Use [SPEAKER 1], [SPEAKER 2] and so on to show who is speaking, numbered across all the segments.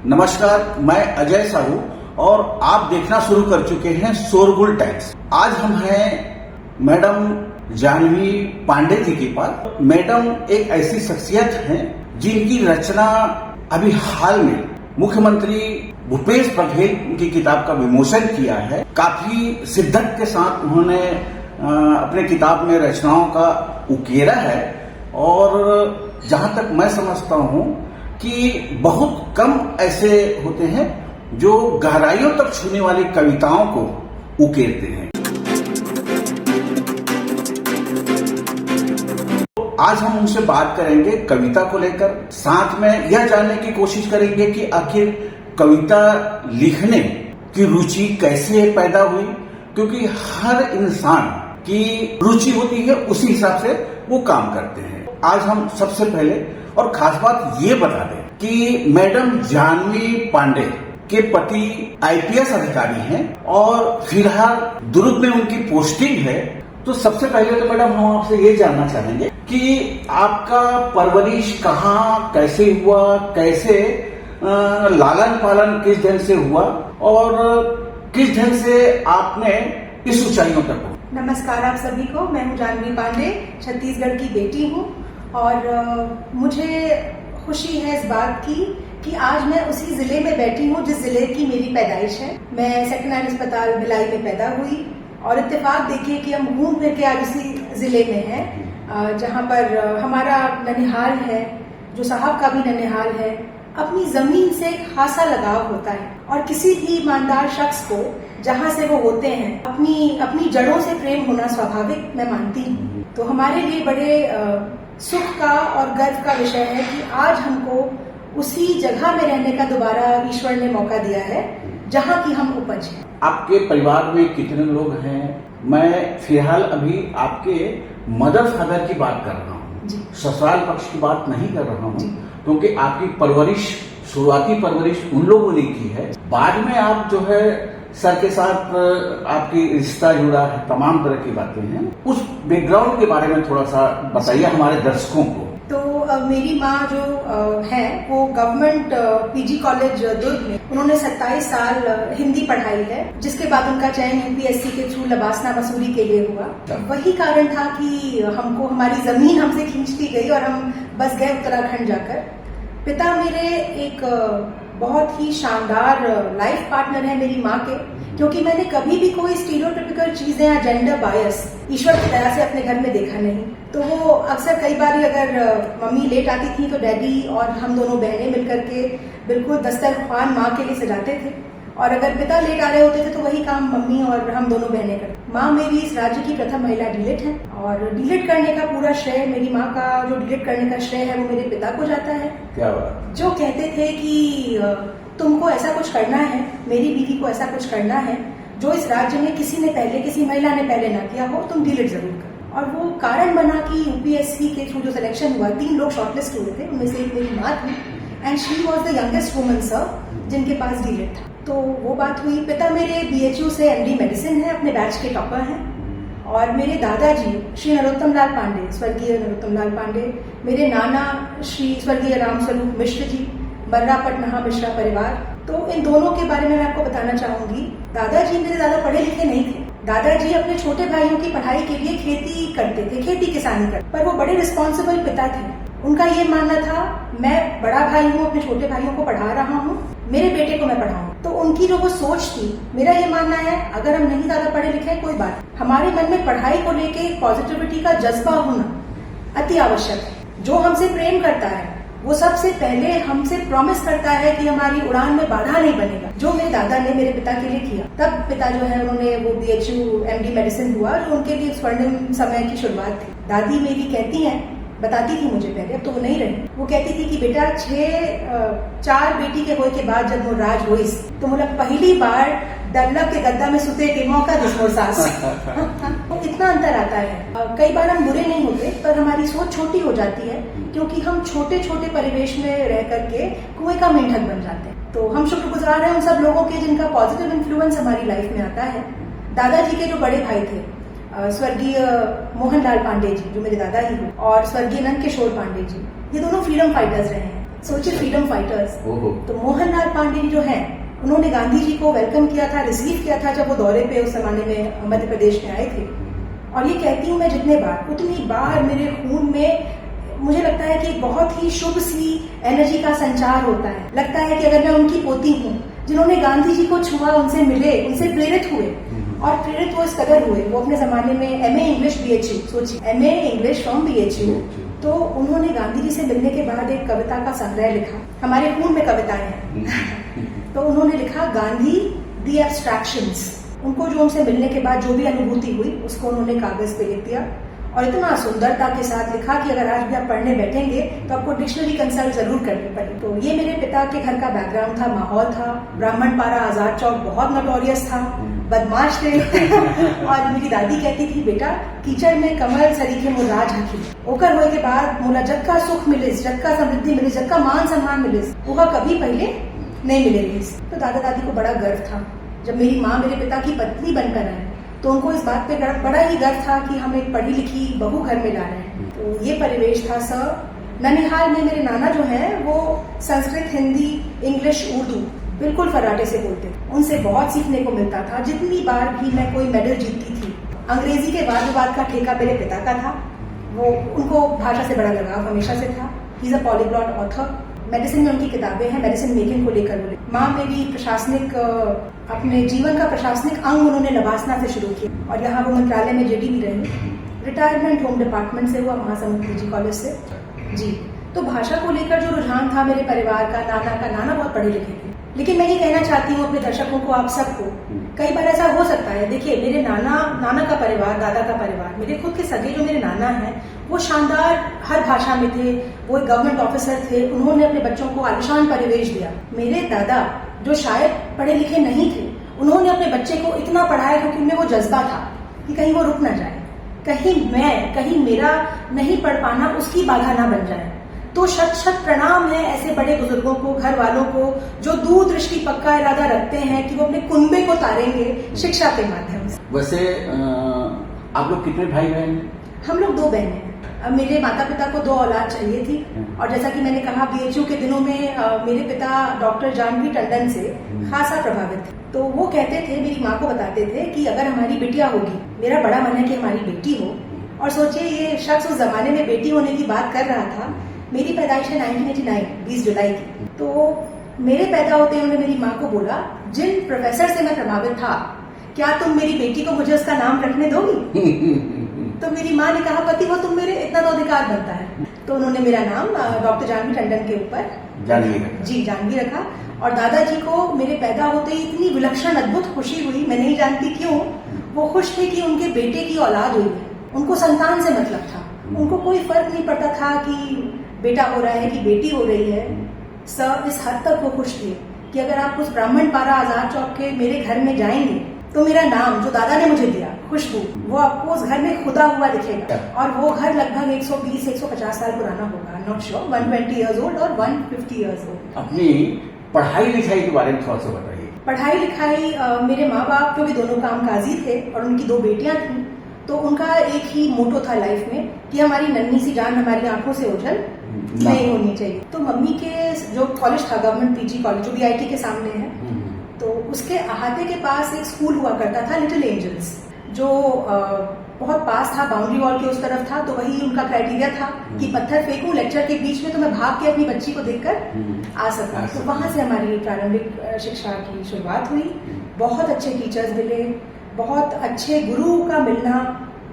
[SPEAKER 1] नमस्कार, मैं अजय साहू और आप देखना शुरू कर चुके हैं शोरगुल टाइम्स। आज हम हैं मैडम जानवी पांडे जी के पास। मैडम एक ऐसी शख्सियत हैं जिनकी रचना अभी हाल में मुख्यमंत्री भूपेश बघेल की किताब का विमोचन किया है। काफी शिद्दत के साथ उन्होंने अपने किताब में रचनाओं का उकेरा है और जहां तक मैं समझता हूं कि बहुत कम ऐसे होते हैं जो गहराइयों तक छूने वाली कविताओं को उकेरते हैं। तो आज हम उनसे बात करेंगे कविता को लेकर, साथ में यह जानने की कोशिश करेंगे कि आखिर कविता लिखने की रुचि कैसे पैदा हुई, क्योंकि हर इंसान की रुचि होती है, उसी हिसाब से वो काम करते हैं। आज हम सबसे पहले और खास बात ये बता दें कि मैडम जानवी पांडे के पति आईपीएस अधिकारी हैं और फिलहाल दुर्ग में उनकी पोस्टिंग है। तो सबसे पहले तो मैडम हम आपसे ये जानना चाहेंगे कि आपका परवरिश कहाँ कैसे हुआ, कैसे लालन पालन किस ढंग से हुआ और किस ढंग से आपने इस ऊंचाइयों तक पहुंचा।
[SPEAKER 2] नमस्कार आप सभी को, मैं हूँ जानवी पांडे, छत्तीसगढ़ की बेटी हूँ और मुझे खुशी है इस बात की कि आज मैं उसी जिले में बैठी हूँ जिस जिले की मेरी पैदाइश है। मैं सेकंड हैंड अस्पताल भिलाई में पैदा हुई और इत्तेफाक देखिए कि हम घूम फिर के आज उसी जिले में हैं जहाँ पर हमारा ननिहाल है, जो साहब का भी ननिहाल है। अपनी जमीन से खासा लगाव होता है और किसी भी ईमानदार शख्स को जहाँ से वो होते हैं अपनी जड़ों से प्रेम होना स्वाभाविक मैं मानती हूँ। तो हमारे लिए बड़े सुख का और गर्व का विषय है कि आज हमको उसी जगह में रहने का दोबारा ईश्वर ने मौका दिया है जहाँ की हम उपज हैं। आपके परिवार में कितने लोग हैं?
[SPEAKER 1] मैं फिलहाल अभी आपके मदर फादर की बात कर रहा हूँ, ससुराल पक्ष की बात नहीं कर रहा हूँ, क्योंकि आपकी परवरिश, शुरुआती परवरिश उन लोगों ने की है। बाद में आप जो है सर के साथ आपकी रिश्ता जुड़ा है, तमाम तरह की बातें हैं। उस बैकग्राउंड के बारे में थोड़ा सा बताइए हमारे दर्शकों को।
[SPEAKER 2] तो मेरी माँ जो है वो गवर्नमेंट पीजी कॉलेज दुर्ग में उन्होंने 27 साल हिंदी पढ़ाई है, जिसके बाद उनका चयन यूपीएससी के थ्रू लबासना मसूरी के लिए हुआ। वही कारण था कि हमको हमारी जमीन हमसे खींचती गई और हम बस गए उत्तराखंड जाकर। पिता मेरे एक बहुत ही शानदार लाइफ पार्टनर है मेरी माँ के, क्योंकि मैंने कभी भी कोई स्टीरियोटिपिकल चीजें या जेंडर बायस ईश्वर की दया से अपने घर में देखा नहीं। तो वो अक्सर कई बार अगर मम्मी लेट आती थी तो डैडी और हम दोनों बहनें मिलकर के बिल्कुल दस्तरख्वान माँ के लिए सजाते थे, और अगर पिता लेट आ रहे होते थे तो वही काम मम्मी और हम दोनों बहनें करते। माँ मेरी इस राज्य की प्रथम महिला डीलिट है और डीलिट करने का पूरा श्रेय, मेरी माँ का जो डीलिट करने का श्रेय है वो मेरे पिता को जाता है।
[SPEAKER 1] क्या बात?
[SPEAKER 2] जो कहते थे कि तुमको ऐसा कुछ करना है, मेरी बीवी को ऐसा कुछ करना है जो इस राज्य में किसी महिला ने पहले ना किया हो, तुम डीलिट जरूर करो। और वो कारण बना कि यूपीएससी के थ्रू जो सिलेक्शन हुआ, 3 लोग शॉर्टलिस्ट हुए थे, उनमें से एक मेरी माँ थी and she was the youngest woman sir जिनके पास डीलिट था। तो वो बात हुई। पिता मेरे बीएचयू से एमडी मेडिसिन है, अपने बैच के टॉपर हैं। और मेरे दादाजी श्री नरोत्तम लाल पांडे, स्वर्गीय नरोत्तम लाल पांडे, मेरे नाना श्री स्वर्गीय रामस्वरूप मिश्र जी, बर्रापट महा मिश्रा परिवार। तो इन दोनों के बारे में मैं आपको बताना चाहूंगी। दादाजी मेरे ज्यादा पढ़े लिखे नहीं थे। दादाजी अपने छोटे भाइयों की पढ़ाई के लिए खेती करते थे, खेती किसानी करते, पर वो बड़े रिस्पॉन्सिबल पिता थे। उनका ये मानना था मैं बड़ा भाई हूँ, अपने छोटे भाइयों को पढ़ा रहा हूँ, मेरे बेटे को मैं पढ़ाऊँ। तो उनकी जो वो सोच थी, मेरा ये मानना है अगर हम नहीं ज्यादा पढ़े लिखे कोई बात, हमारे मन में पढ़ाई को लेके पॉजिटिविटी का जज्बा होना अति आवश्यक है। जो हमसे प्रेम करता है वो सबसे पहले हमसे प्रॉमिस करता है कि हमारी उड़ान में बाधा नहीं बनेगा, जो मेरे दादा ने मेरे पिता के लिए किया। तब पिता जो है उन्होंने वो बीएचयू एमडी मेडिसिन हुआ, जो उनके लिए स्वर्णिम समय की शुरुआत थी। दादी मेरी कहती हैं, बताती थी मुझे पहले, अब तो वो नहीं रही, वो कहती थी कि बेटा 4 बेटी के होए के बाद जब मोर राज होइस तो मोला पहली बार डल्लक के गद्दा में सुते के मौका दिस मोर सास। इतना अंतर आता है। कई बार हम बुरे नहीं होते पर हमारी सोच छोटी हो जाती है, क्योंकि हम छोटे छोटे परिवेश में रह करके कुएं का मेंढक बन जाते हैं। तो हम शुक्रगुजार हैं उन सब लोगों के जिनका पॉजिटिव इन्फ्लुएंस हमारी लाइफ में आता है। दादाजी के जो बड़े भाई थे स्वर्गीय मोहनलाल पांडे जी, जो मेरे दादा ही हैं, और स्वर्गीय नंद किशोर पांडे जी, ये दोनों फ्रीडम फाइटर्स रहे हैं। सोचिए फ्रीडम फाइटर्स।
[SPEAKER 1] ओहो।
[SPEAKER 2] तो मोहनलाल पांडे जी जो हैं, उन्होंने गांधी जी को वेलकम किया था, रिसीव किया था जब वो दौरे पे उस जमाने में मध्य प्रदेश में आए थे। और ये कहती हूँ मैं जितने बार, उतनी बार मेरे खून में मुझे लगता है कि बहुत ही शुभ सी एनर्जी का संचार होता है। लगता है कि अगर मैं उनकी पोती हूँ, जिन्होंने गांधी जी को छुआ, उनसे मिले, उनसे प्रेरित हुए, और प्रेरित वो इस कदर हुए। वो अपने जमाने में MA इंग्लिश BHU, सोचिए MA इंग्लिश फ्रॉम BHU। तो उन्होंने गांधी जी से मिलने के बाद एक कविता का संग्रह लिखा। हमारे खून में कविताएं हैं। तो उन्होंने लिखा गांधी दी एब्स्ट्रैक्शंस। उनको जो उनसे मिलने के बाद जो भी अनुभूति हुई उसको उन्होंने कागज पे लिख दिया, और इतना सुंदरता के साथ लिखा कि अगर आज भी आप पढ़ने बैठेंगे तो आपको डिक्शनरी कंसल्ट जरूर करनी पड़े। तो ये मेरे पिता के घर का बैकग्राउंड था, माहौल था। ब्राह्मण पारा, आजाद चौक बहुत नोटोरियस था, बदमाश थे। और मेरी दादी कहती थी, बेटा कीचड़ में कमल सरीखे मुराज हकी, ओकर होए के बाद मोला जग का सुख मिलिस, जग का समृद्धि मिलिस, जग का मान सम्मान मिलिस, वो कभी पहले नहीं मिले रही। तो दादा दादी को बड़ा गर्व था जब मेरी माँ मेरे पिता की पत्नी बनकर आए, तो उनको इस बात पे बड़ा ही गर्व था कि हम एक पढ़ी लिखी बहू घर में ला रहे हैं। तो ये परिवेश था सर। ननिहाल में मेरे नाना जो है वो संस्कृत, हिंदी, इंग्लिश, उर्दू बिल्कुल फराटे से बोलते थे। उनसे बहुत सीखने को मिलता था। जितनी बार भी मैं कोई मेडल जीतती थी, अंग्रेजी के बाद का ठेका मेरे पिता का था। वो उनको भाषा से बड़ा लगाव हमेशा से था। He is a polyglot author. Medicine में उनकी किताबें हैं, मेडिसिन मेकिंग को लेकर बोले। माँ मेरी प्रशासनिक, अपने जीवन का प्रशासनिक अंग उन्होंने लवासना से शुरू किया, और यहाँ वो मंत्रालय में JD भी रही। रिटायरमेंट होम डिपार्टमेंट से हुआ, महासमुंद PG कॉलेज से जी। तो भाषा को लेकर जो रुझान था मेरे परिवार का, नाना बहुत पढ़े लिखे थे। लेकिन मैं ये कहना चाहती हूँ अपने दर्शकों को, आप सबको, कई बार ऐसा हो सकता है। देखिए, मेरे नाना का परिवार, दादा का परिवार, मेरे खुद के सगे जो मेरे नाना हैं, वो शानदार हर भाषा में थे। वो एक गवर्नमेंट ऑफिसर थे। उन्होंने अपने बच्चों को आलिशान परिवेश दिया। मेरे दादा जो शायद पढ़े लिखे नहीं थे, उन्होंने अपने बच्चे को इतना पढ़ाया क्योंकि उनमें वो जज्बा था कि कहीं वो रुक ना जाए, कहीं मेरा नहीं पढ़ पाना उसकी बाधा ना बन जाए। तो शत प्रणाम है ऐसे बड़े बुजुर्गों को, घर वालों को, जो दूरदृष्टि पक्का इरादा रखते हैं कि वो अपने कुनबे को तारेंगे शिक्षा के माध्यम से।
[SPEAKER 1] वैसे आप लोग कितने भाई बहन?
[SPEAKER 2] हम लोग 2 बहनें हैं। अब मेरे माता पिता को 2 औलाद चाहिए थी, और जैसा कि मैंने कहा, BHU के दिनों में मेरे पिता डॉक्टर जानवी टंडन से खासा प्रभावित थे। तो वो कहते थे, मेरी माँ को बताते थे कि अगर हमारी बिटिया होगी, मेरा बड़ा मन है कि हमारी बेटी हो। और सोचिए, ये शख्स उस जमाने में बेटी होने की बात कर रहा था। मेरी पैदाइश है 1989, 20 जुलाई की। तो मेरे पैदा होते ही उन्होंने मेरी माँ को बोला, जिन प्रोफेसर से मैं प्रभावित था, क्या तुम मेरी बेटी को मुझे उसका नाम रखने दोगी? तो मेरी माँ ने कहा, पति वो तुम मेरे, इतना तो अधिकार बनता है। तो उन्होंने मेरा नाम डॉक्टर जानवी टंडन के ऊपर जानवी रखा। और दादाजी को मेरे पैदा होते ही इतनी विलक्षण अद्भुत खुशी हुई, मैं नहीं जानती क्यों। वो खुश थे कि उनके बेटे की औलाद हुई है। उनको संतान से मतलब था। उनको कोई फर्क नहीं पड़ता था कि बेटा हो रहा है कि बेटी हो रही है। सर इस हद तक वो खुश थे कि अगर आप उस ब्राह्मण पारा, आजाद चौक के मेरे घर में जाएंगे, तो मेरा नाम जो दादा ने मुझे दिया, खुशबू, वो आपको उस घर में खुदा हुआ दिखेगा। और वो घर लगभग 120-150 साल पुराना होगा, नॉट श्योर, 120 ईयर्स ओल्ड और 150 ईयर्स ओल्ड।
[SPEAKER 1] अपनी पढ़ाई लिखाई के बारे में थोड़ा सा बताइए।
[SPEAKER 2] पढ़ाई लिखाई, मेरे माँ बाप क्योंकि दोनों कामकाजी थे और उनकी 2 बेटियां थी, तो उनका एक ही मोटो था लाइफ में कि हमारी नन्ही सी जान हमारी आंखों से ओझल नहीं होनी चाहिए। तो मम्मी के जो कॉलेज था, गवर्नमेंट PG कॉलेज, जो BIT के सामने है, तो उसके अहाते के पास एक स्कूल हुआ करता था, लिटिल एंजल्स, जो बहुत पास था, बाउंड्री वॉल के उस तरफ था। तो वही उनका क्राइटेरिया था कि पत्थर फेंकूं लेक्चर के बीच में तो मैं भाग के अपनी बच्ची को देखकर आ सकूं। तो वहां से हमारी प्रारंभिक शिक्षा की शुरुआत हुई। बहुत अच्छे टीचर्स मिले, बहुत अच्छे गुरु का मिलना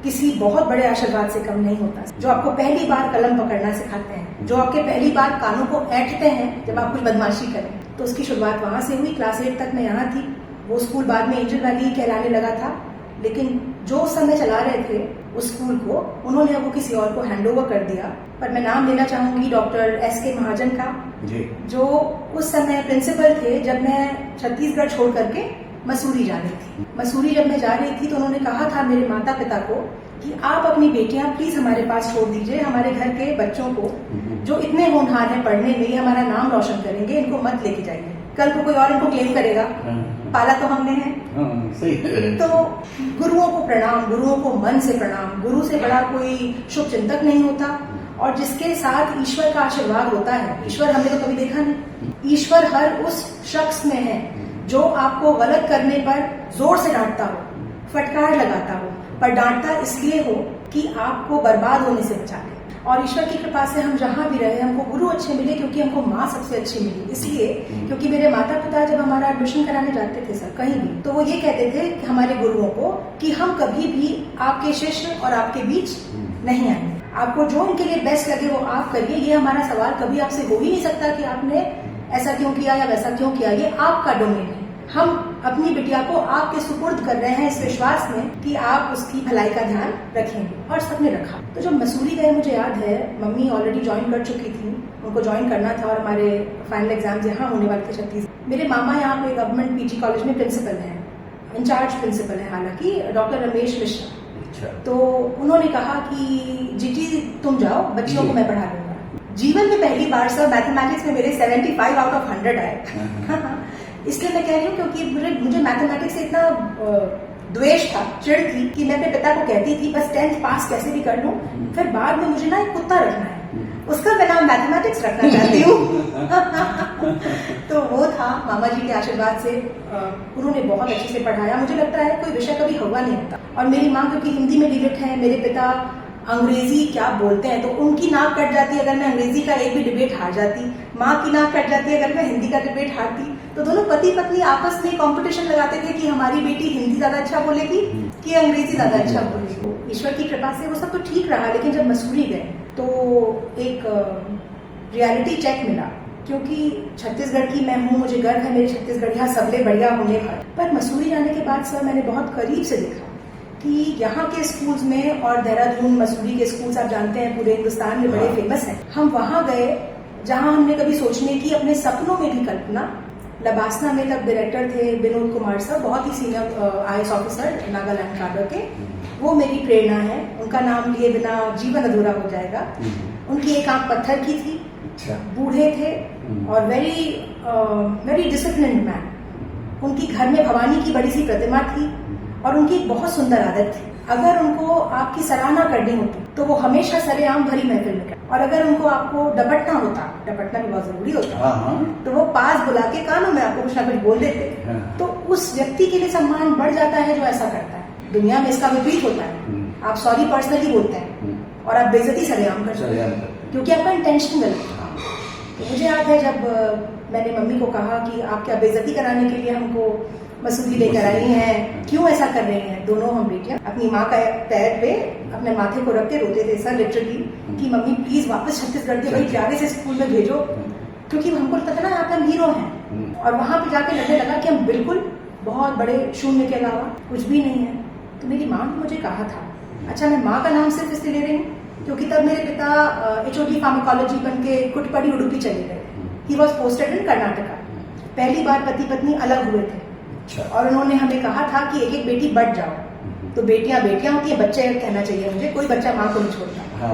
[SPEAKER 2] किसी बहुत बड़े आशीर्वाद से कम नहीं होता। जो आपको पहली बार कलम पकड़ना सिखाते हैं, जो आपके पहली बार कानों को ऐंठते हैं जब आप कुछ बदमाशी करें, तो उसकी शुरुआत वहां से हुई। क्लास 8 तक मैं यहाँ थी। वो स्कूल बाद में एंजल वैली कहलाने लगा था, लेकिन जो उस समय चला रहे थे उस स्कूल को, उन्होंने वो किसी और को हैंड ओवर कर दिया। पर मैं नाम लेना चाहूंगी डॉक्टर SK महाजन का, जो उस समय प्रिंसिपल थे जब मैं छत्तीसगढ़ छोड़ करके मसूरी जा रही थी। मसूरी जब मैं जा रही थी तो उन्होंने कहा था मेरे माता पिता को कि आप अपनी बेटियां प्लीज हमारे पास छोड़ दीजिए, हमारे घर के बच्चों को जो इतने होनहार हैं पढ़ने में, ये हमारा नाम रोशन करेंगे, इनको मत लेके जाइए, कल को कोई और इनको क्लेम करेगा, पाला तो हमने है। तो गुरुओं को प्रणाम, गुरुओं को मन से प्रणाम। गुरु से बड़ा कोई शुभ चिंतक नहीं होता। और जिसके साथ ईश्वर का आशीर्वाद होता है। ईश्वर हमने तो कभी देखा नहीं। ईश्वर हर उस शख्स में है जो आपको गलत करने पर जोर से डांटता हो, फटकार लगाता हो, पर डांटता इसलिए हो कि आपको बर्बाद होने से बचा ले। और ईश्वर की कृपा से हम जहाँ भी रहे, हमको गुरु अच्छे मिले क्योंकि हमको माँ सबसे अच्छी मिली। इसलिए क्योंकि मेरे माता पिता जब हमारा एडमिशन कराने जाते थे सर कहीं भी, तो वो ये कहते थे कि हमारे गुरुओं को कि हम कभी भी आपके शिष्य और आपके बीच नहीं आएंगे, आपको जो उनके लिए बेस्ट लगे वो आप करिए। ये हमारा सवाल कभी आपसे हो ही नहीं सकता कि आपने ऐसा क्यों किया या वैसा क्यों किया, ये आपका डोमेन है। हम अपनी बिटिया को आपके सुपुर्द कर रहे हैं इस विश्वास में कि आप उसकी भलाई का ध्यान रखेंगे, और सबने रखा। तो जब मसूरी गए, मुझे याद है मम्मी ऑलरेडी ज्वाइन कर चुकी थी, उनको ज्वाइन करना था और हमारे फाइनल एग्जाम्स यहाँ होने वाले थे छत्तीसगढ़। मेरे मामा यहाँ पे गवर्नमेंट पीजी कॉलेज में प्रिंसिपल हैं, इंचार्ज प्रिंसिपल है हालांकि, डॉक्टर रमेश मिश्रा। तो उन्होंने कहा कि जीजी तुम जाओ, बच्चियों को मैं पढ़ा दूंगा। जीवन में पहली बार सर मैथमेटिक्स में मेरे 75 आउट ऑफ 100 आए। इसलिए मैं कह रही हूँ क्योंकि मुझे मैथमेटिक्स से इतना द्वेष था, चिढ़ थी कि मैं अपने पिता को कहती थी बस 10th पास कैसे भी कर लूं, फिर बाद में मुझे ना एक कुत्ता रखना है, उसका मैं नाम मैथमेटिक्स रखना चाहती हूँ। तो वो था मामा जी के आशीर्वाद से, उन्होंने बहुत अच्छे से पढ़ाया। मुझे लगता है कोई विषय कभी हुआ नहीं होता। और मेरी माँ क्योंकि हिंदी में डिलेट है, मेरे पिता अंग्रेजी क्या बोलते हैं, तो उनकी नाक कट जाती अगर मैं अंग्रेजी का एक भी डिबेट हार जाती, माँ की नाक कट जाती अगर मैं हिंदी का डिबेट हारती। तो दोनों पति पत्नी आपस में कंपटीशन लगाते थे कि हमारी बेटी हिंदी ज्यादा अच्छा बोलेगी कि अंग्रेजी ज्यादा अच्छा बोलेगी। ईश्वर की कृपा से वो सब तो ठीक रहा, लेकिन जब मसूरी गए तो एक रियलिटी चेक मिला, क्योंकि छत्तीसगढ़ की मैं हूँ, मुझे गर्व है मेरे छत्तीसगढ़िया सबले बढ़िया होने पर मसूरी जाने के बाद सर मैंने बहुत करीब से देखा कि यहाँ के स्कूल्स में, और देहरादून मसूरी के स्कूल्स आप जानते हैं पूरे हिंदुस्तान में बड़े फेमस हैं, हम वहाँ गए जहाँ हमने कभी सोचने की अपने सपनों में भी कल्पना। लबासना में तब डायरेक्टर थे विनोद कुमार सर, बहुत ही senior IAS officer Nagaland cadre के, वो मेरी प्रेरणा है। उनका नाम लिए बिना जीवन अधूरा हो जाएगा। उनकी एक आंख पत्थर की थी, बूढ़े थे और वेरी डिसिप्लिन्ड मैन। उनकी घर में भवानी की बड़ी सी प्रतिमा थी और उनकी एक बहुत सुंदर आदत थी, अगर उनको आपकी सराहना करनी होती तो वो हमेशा सरेआम भरी महफिल में करते, और अगर उनको आपको डपटना होता, डपटना भी बहुत जरूरी होता, तो वो पास बुला के कानों में आपको कुछ ना कुछ बोल देते। तो उस व्यक्ति के लिए सम्मान बढ़ जाता है जो ऐसा करता है। दुनिया में इसका विपरीत होता है, आप सॉरी पर्सनली बोलते हैं और आप बेइज्जती सरेआम करते हैं क्योंकि आपका इंटेंशन गलत है। तो मुझे याद है जब मैंने मम्मी को कहा कि आप क्या बेइज्जती कराने के लिए हमको मसूरी लेकर आई हैं, क्यों ऐसा कर रही हैं। दोनों हम बेटियां अपनी माँ का पैर पे अपने माथे को रख के रोते थे सर लिटरली कि मम्मी प्लीज वापस छत्तीसगढ़ के वही प्यारे से स्कूल में भेजो, क्योंकि हमको लगता था ना यहाँ पे हम हीरो हैं। और वहां पे जाके लगने लगा कि हम बिल्कुल बहुत बड़े शून्य के अलावा कुछ भी नहीं है। तो मेरी माँ ने मुझे कहा था, अच्छा मैं माँ का नाम सिर्फ इसलिए ले रही हूँ क्योंकि तब मेरे पिता HOD फार्माकोलॉजी बन के कुटपड़ी उडुपी चले गए। He was posted in Karnataka. पहली बार पति पत्नी अलग हुए थे और उन्होंने हमें कहा था कि एक एक बेटी बढ़ जाओ। तो बेटियां बेटियां होती है, बच्चे कहना चाहिए मुझे, कोई बच्चा माँ को नहीं छोड़ता।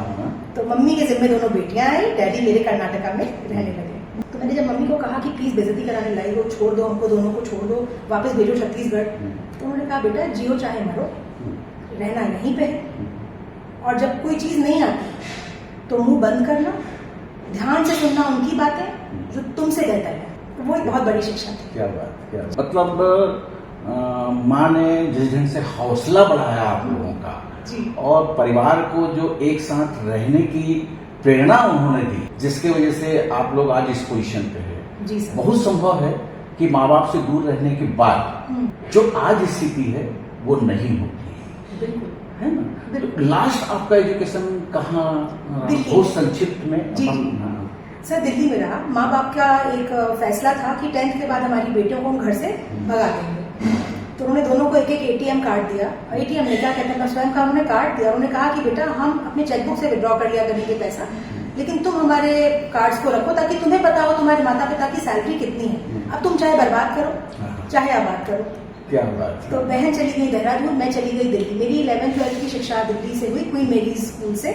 [SPEAKER 2] तो मम्मी के जिम्मे दोनों बेटियां आई, डैडी मेरे कर्नाटका में रहने लगे। तो मैंने जब मम्मी को कहा कि प्लीज बेइज्जती कराने लाई हो, छोड़ दो हमको, दोनों को छोड़ दो, वापस भेजो छत्तीसगढ़, तो उन्होंने कहा बेटा जियो चाहे मरो, रहना यहीं पे है। और जब कोई चीज नहीं आती तो मुंह बंद करना, ध्यान से सुनना उनकी बातें जो तुमसे बेहतर है। तो वो एक बहुत बड़ी शिक्षा थी।
[SPEAKER 1] क्या बात। मतलब माँ ने जिस ढंग से हौसला बढ़ाया आप लोगों का
[SPEAKER 2] जी।
[SPEAKER 1] और परिवार को जो एक साथ रहने की प्रेरणा उन्होंने दी, जिसके वजह से आप लोग आज इस पोजीशन पे है।
[SPEAKER 2] जी सर।
[SPEAKER 1] बहुत संभव है कि माँ बाप से दूर रहने के बाद जो आज स्थिति है वो नहीं होती,
[SPEAKER 2] बिल्कुल
[SPEAKER 1] है ना। लास्ट आपका एजुकेशन कहाँ बहुत संक्षिप्त में?
[SPEAKER 2] जी सर दिल्ली में रहा। माँ बाप का एक फैसला था कि 10th के बाद हमारी बेटियों को हम घर से भगा देंगे। तो उन्होंने दोनों को एक एक ATM कार्ड दिया। ATM में क्या कहते हैं, स्वयं का उन्होंने कार्ड दिया। उन्होंने कहा कि बेटा हम अपने चेकबुक से विड्रॉ कर लिया करेंगे पैसा, लेकिन तुम हमारे कार्ड्स को रखो ताकि तुम्हें पता हो तुम्हारे माता पिता की सैलरी कितनी है। अब तुम चाहे बर्बाद करो चाहे आबाद करो।
[SPEAKER 1] क्या बात।
[SPEAKER 2] तो बहन चली गई देहरादून, मैं चली गई दिल्ली। मेरी 11th 12th की शिक्षा दिल्ली से हुई, क्वीन मेरी स्कूल से,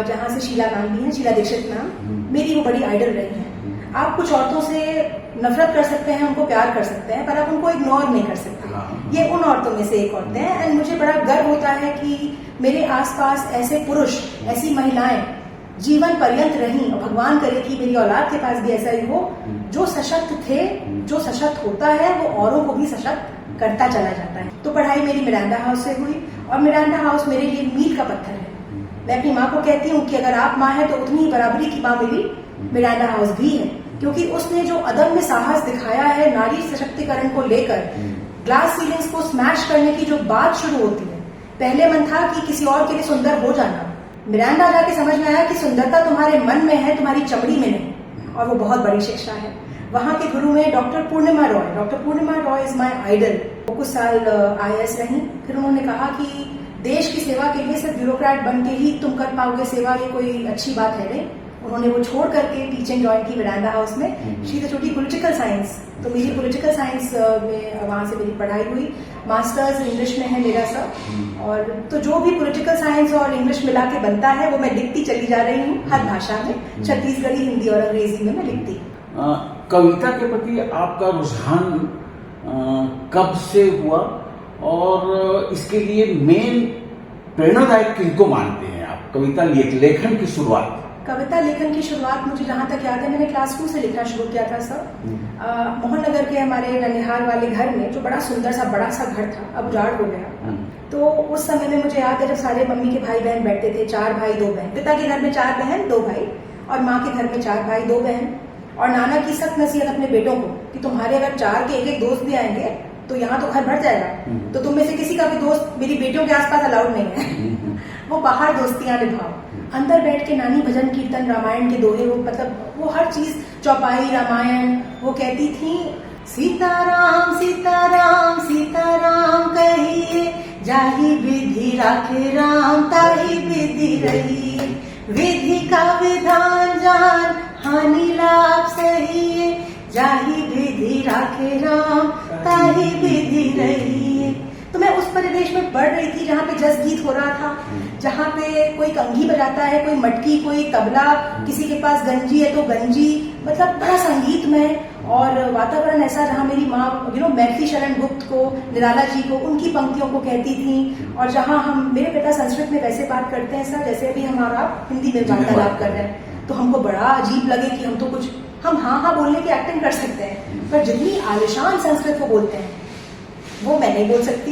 [SPEAKER 2] जहाँ से शीला नाम भी है, शीला दीक्षित नाम मेरी वो बड़ी आइडल रही है। आप कुछ औरतों से नफरत कर सकते हैं, उनको प्यार कर सकते हैं, पर आप उनको इग्नोर नहीं कर सकते। ये उन औरतों में से एक औरतें हैं। एंड मुझे बड़ा गर्व होता है कि मेरे आसपास ऐसे पुरुष, ऐसी महिलाएं जीवन पर्यंत रही, और भगवान करे कि मेरी औलाद के पास भी ऐसा ही हो। जो सशक्त थे, जो सशक्त होता है वो औरों को भी सशक्त करता चला जाता है। तो पढ़ाई मेरी मिरांडा हाउस से हुई, और मिरांडा हाउस मेरे लिए मील का पत्थर है। मैं अपनी माँ को कहती हूँ कि अगर आप माँ हैं तो उतनी ही बराबरी की माँ मेरी मिरांडा हाउस भी है, क्योंकि उसने जो अदम्य साहस दिखाया है नारी सशक्तिकरण को लेकर, ग्लास सीलिंग्स को स्मैश करने की जो बात शुरू होती है। पहले मन था कि किसी और के लिए सुंदर हो जाना, मिरांडा जाके समझ में आया कि सुंदरता तुम्हारे मन में है, तुम्हारी चमड़ी में नहीं, और वो बहुत बड़ी शिक्षा है। वहां के गुरु में doctor Purnima Roy is my idol. वो कुछ साल IAS रही, फिर उन्होंने कहा कि देश की सेवा के लिए सिर्फ ब्यूरोक्रेट बन के ही तुम कर पाओगे सेवा, ये कोई अच्छी बात है नहीं। उन्होंने वो छोड़ करके टीचिंग ज्वाइन की मिरांडा हाउस में। शी तो छोटी पॉलिटिकल साइंस, तो मेरी पॉलिटिकल साइंस में वहां से मेरी पढ़ाई हुई। मास्टर्स इंग्लिश में है मेरा सब, और तो जो भी पॉलिटिकल साइंस और इंग्लिश मिला के बनता है वो मैं लिखती चली जा रही हूँ हर भाषा में, छत्तीसगढ़ी, हिंदी और अंग्रेजी में मैं लिखती हूँ।
[SPEAKER 1] कविता के प्रति आपका रुझान कब से हुआ, और इसके लिए मेन प्रेरणादायक किनको मानते हैं आप? कविता लेखन की शुरुआत?
[SPEAKER 2] कविता लेखन की शुरुआत मुझे जहां तक याद है, मैंने क्लास 2 से लिखना शुरू किया था सर। मोहन नगर के हमारे ननिहाल वाले घर में, जो बड़ा सुंदर सा बड़ा सा घर था, अब उजाड़ हो गया। तो उस समय में मुझे याद है जब सारे मम्मी के भाई बहन बैठते थे, 4 भाई 2 बहन, पिता के घर में 4 बहन 2 भाई, और माँ के घर में 4 भाई 2 बहन, और नाना की सख्त नसीहत अपने बेटों को कि तुम्हारे अगर 4 के एक दोस्त भी आएंगे तो यहाँ तो घर भर जाएगा, तो तुम में से किसी का भी दोस्त मेरी बेटियों के आसपास अलाउड नहीं है। वो बाहर दोस्तियां निभाओ, अंदर बैठ के नानी भजन कीर्तन रामायण के दोहे, वो मतलब वो हर चीज, चौपाई रामायण, वो कहती थी सीताराम सीताराम सीताराम कहिए, जाहि विधि राखे राम ताहि विधि रहिए, विधि का विधान जान हानि लाभ सहिए, जाहि विधि राखे राम ताहि विधि रहिए। तो मैं उस परिवेश में पढ़ रही थी जहाँ पे जस गीत हो रहा था, जहाँ पे कोई कंघी बजाता है, कोई मटकी, कोई तबला, किसी के पास गंजी है तो गंजी, मतलब बड़ा संगीत में, और वातावरण ऐसा जहाँ मेरी माँ मैथिली शरण गुप्त को, निराला जी को, उनकी पंक्तियों को कहती थी, और जहाँ हम, मेरे पिता संस्कृत में वैसे बात करते हैं सर जैसे अभी हमारा हिंदी में वार्तालाप कर रहे हैं, तो हमको बड़ा अजीब लगे कि हम तो कुछ, हम हाँ बोलने की एक्टिंग कर सकते हैं, पर जितनी आलिशान संस्कृत वो बोलते हैं वो मैं नहीं बोल सकती।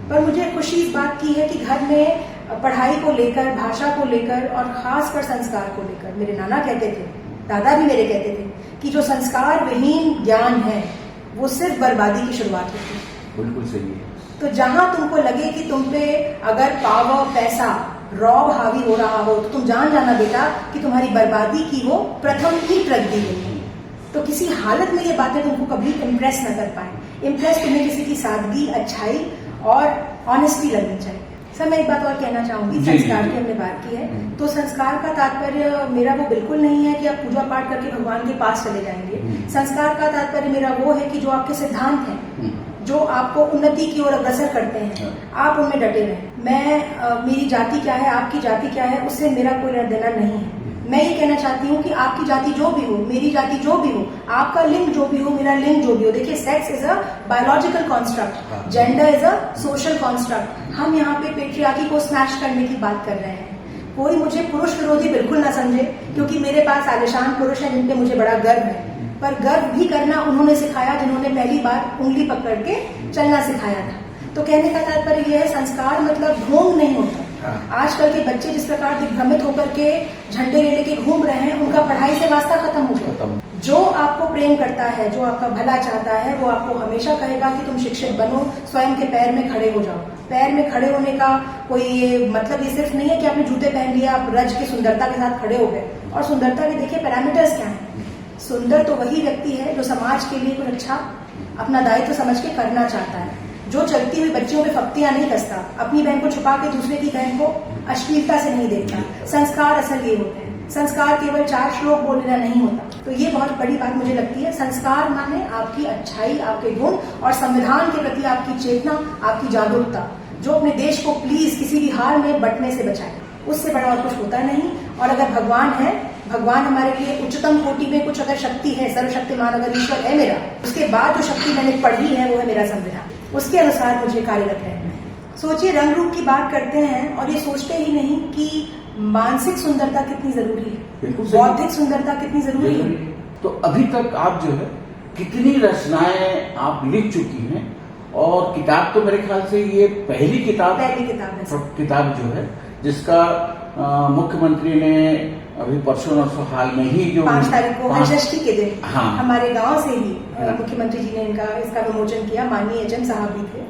[SPEAKER 2] पर मुझे खुशी इस बात की है कि घर में पढ़ाई को लेकर, भाषा को लेकर, और खासकर संस्कार को लेकर, मेरे नाना कहते थे, दादा भी मेरे कहते थे कि जो संस्कार विहीन ज्ञान है वो सिर्फ बर्बादी की शुरुआत होती है।
[SPEAKER 1] बिल्कुल सही है।
[SPEAKER 2] तो जहां तुमको लगे कि तुम पे अगर पावर, पैसा, रौब हावी हो रहा हो, तो तुम जान जाना बेटा कि तुम्हारी बर्बादी की वो प्रथम ही ट्रक दी गई है। तो किसी हालत में ये बातें तुमको कभी इम्प्रेस न कर पाए। इम्प्रेस तुम्हें किसी की सादगी, अच्छाई और ऑनेस्टी लगनी चाहिए। सर मैं एक बात और कहना चाहूंगी, संस्कार की हमने बात की है, तो संस्कार का तात्पर्य मेरा वो बिल्कुल नहीं है कि आप पूजा पाठ करके भगवान के पास चले जाएंगे। संस्कार का तात्पर्य मेरा वो है कि जो आपके सिद्धांत हैं, जो आपको उन्नति की ओर अग्रसर करते हैं, आप उनमें डटे रहें। मैं मेरी जाति क्या है, आपकी जाति क्या है, उससे मेरा कोई लेना देना नहीं है। मैं ये कहना चाहती हूँ कि आपकी जाति जो भी हो, मेरी जाति जो भी हो, आपका लिंग जो भी हो, मेरा लिंग जो भी हो, देखिए sex is a biological construct, gender is a social construct. हम यहाँ पे पेट्रियार्की को स्मैश करने की बात कर रहे हैं। कोई मुझे पुरुष विरोधी बिल्कुल ना समझे, क्योंकि मेरे पास आलिशान पुरुष हैं जिन पे मुझे बड़ा गर्व है, पर गर्व भी करना उन्होंने सिखाया जिन्होंने पहली बार उंगली पकड़ के चलना सिखाया था। तो कहने का तात्पर्य यह है, संस्कार मतलब ढोंग नहीं होता। आजकल के बच्चे जिस प्रकार दिग्भ्रमित होकर के झंडे ले लेके घूम रहे हैं, उनका पढ़ाई से वास्ता खत्म हो गया। जो आपको प्रेम करता है, जो आपका भला चाहता है, वो आपको हमेशा कहेगा कि तुम शिक्षित बनो, स्वयं के पैर में खड़े हो जाओ। पैर में खड़े होने का कोई मतलब ये सिर्फ नहीं है कि आपने जूते पहन लिया, आप रज की सुंदरता के साथ खड़े हो गए। और सुंदरता के देखिए पैरामीटर्स क्या है। सुंदर तो वही व्यक्ति है जो समाज के लिए कुछ अच्छा अपना दायित्व समझ के करना चाहता है, जो चलती हुई बच्चियों में फप्तियां नहीं कसता, अपनी बहन को छुपा के दूसरे की बहन को अश्लीलता से नहीं देखता। संस्कार असल ये होते हैं। संस्कार केवल 4 श्लोक बोल देना नहीं होता। तो ये बहुत बड़ी बात मुझे लगती है। संस्कार माने आपकी अच्छाई, आपके गुण, और संविधान के प्रति आपकी चेतना, आपकी जागरूकता, जो अपने देश को प्लीज किसी भी हाल में बंटने से बचाए। उससे बड़ा और कुछ होता नहीं। और अगर भगवान है, भगवान हमारे लिए उच्चतम कोटि में कुछ अगर शक्ति है, सर्वशक्तिमान अगर ईश्वर है मेरा, उसके बाद जो शक्ति मैंने पढ़ी है वो है मेरा संविधान। उसके अनुसार मुझे कार्यरत रहना है। सोचिए, रंग रूप की बात करते हैं और ये सोचते ही नहीं कि मानसिक सुंदरता कितनी जरूरी है,
[SPEAKER 1] बिल्कुल सही।
[SPEAKER 2] बौद्धिक सुंदरता कितनी जरूरी है।
[SPEAKER 1] तो अभी तक आप जो है कितनी रचनाएं आप लिख चुकी हैं, और किताब तो मेरे ख्याल से ये पहली किताब जो है जिसका मुख्यमंत्री ने अभी परसों नरसों हाल में ही जो
[SPEAKER 2] 5 तारीख को हरिषष्ठी के दिन
[SPEAKER 1] हाँ।
[SPEAKER 2] हमारे गांव से ही मुख्यमंत्री जी ने इसका विमोचन किया, माननीय एचएम साहब भी थे।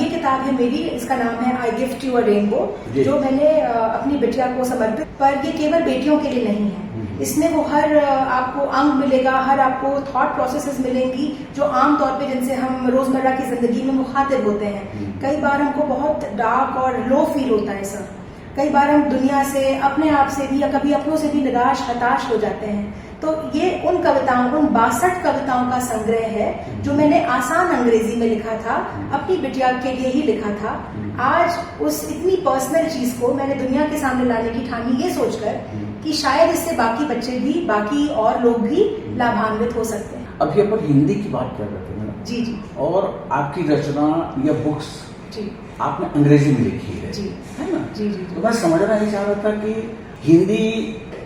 [SPEAKER 2] ये किताब है मेरी, इसका नाम है आई गिफ्ट यू अ रेनबो, जो मैंने अपनी बिटिया को समर्पित। पर ये केवल बेटियों के लिए नहीं है, इसमें वो हर आपको अंग मिलेगा, हर आपको थॉट प्रोसेसेस मिलेंगी जो आमतौर पे जिनसे हम रोजमर्रा की जिंदगी में मुखातिब होते हैं। कई बार हमको बहुत डार्क और लो फील होता है सर, कई बार हम दुनिया से, अपने आप से भी, या कभी अपनों से भी निराश हताश हो जाते हैं। तो ये उन कविताओं, उन 62 कविताओं का संग्रह है जो मैंने आसान अंग्रेजी में लिखा था, अपनी बिटिया के लिए ही लिखा था। आज उस इतनी पर्सनल चीज को मैंने दुनिया के सामने लाने की ठानी, ये सोचकर कि शायद इससे बाकी बच्चे भी, बाकी और लोग भी लाभान्वित हो सकते हैं।
[SPEAKER 1] अभी अपन हिंदी की बात कर रहे थे मैडम।
[SPEAKER 2] जी जी।
[SPEAKER 1] और आपकी रचना या बुक्स
[SPEAKER 2] जी
[SPEAKER 1] आपने अंग्रेजी में लिखी है,
[SPEAKER 2] जी,
[SPEAKER 1] है ना?
[SPEAKER 2] जी जी।
[SPEAKER 1] तो मैं समझना ये चाह रहा था कि हिंदी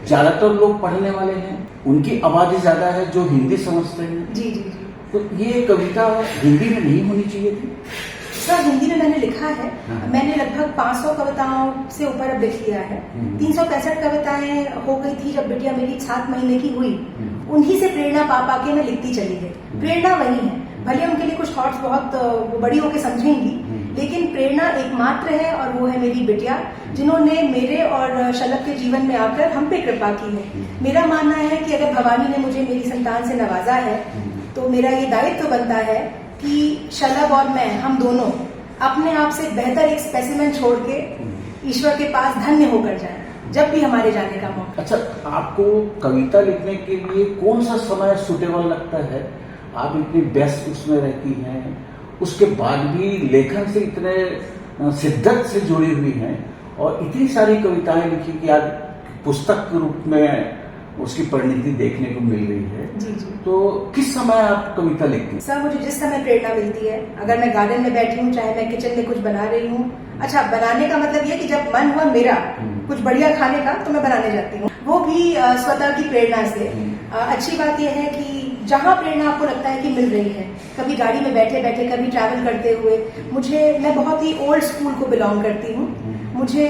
[SPEAKER 1] ज्यादातर लोग पढ़ने वाले हैं, उनकी आबादी ज्यादा है जो हिंदी समझते हैं।
[SPEAKER 2] जी जी जी।
[SPEAKER 1] तो ये कविता हिंदी में नहीं होनी चाहिए थी?
[SPEAKER 2] सर हिंदी में मैंने लिखा है,
[SPEAKER 1] हाँ।
[SPEAKER 2] मैंने लगभग 500 कविताओं से ऊपर अब लिख लिया है। 365 कविताएं हो गई थी जब बिटिया मेरी 7 महीने की हुई। उन्हीं से प्रेरणा पा पा के मैं लिखती चली गई। प्रेरणा वही है, भले उनके लिए कुछ थॉट्स बहुत बड़ी होकर समझेंगी, लेकिन प्रेरणा एकमात्र है, और वो है मेरी बिटिया, जिन्होंने मेरे और शलभ के जीवन में आकर हम पे कृपा की है। मेरा मानना है कि अगर भवानी ने मुझे मेरी संतान से नवाजा है, तो मेरा ये दायित्व बनता है कि शलभ और मैं, हम दोनों अपने आप से बेहतर एक स्पेसिमेन छोड़ के ईश्वर के पास धन्य होकर जाएं जब भी हमारे जाने का मौका।
[SPEAKER 1] अच्छा, आपको कविता लिखने के लिए कौन सा समय सुटेबल लगता है? आप इतनी व्यस्त उसमें रहती हैं, उसके बाद भी लेखन से इतने शिद्दत से जुड़ी हुई हैं, और इतनी सारी कविताएं लिखी कि आज पुस्तक के रूप में उसकी परिणति देखने को मिल रही है।
[SPEAKER 2] जी जी।
[SPEAKER 1] तो किस समय आप कविता लिखती हैं?
[SPEAKER 2] सर मुझे जिस समय प्रेरणा मिलती है, अगर मैं गार्डन में बैठी हूँ, चाहे मैं किचन में कुछ बना रही हूँ। अच्छा, बनाने का मतलब ये कि जब मन हुआ मेरा कुछ बढ़िया खाने का, तो मैं बनाने जाती हूँ, वो भी स्वतः की प्रेरणा से। अच्छी बात यह है कि जहाँ प्रेरणा आपको लगता है कि मिल रही है, कभी गाड़ी में बैठे बैठे, कभी ट्रैवल करते हुए। मैं बहुत ही ओल्ड स्कूल को बिलोंग करती हूँ। मुझे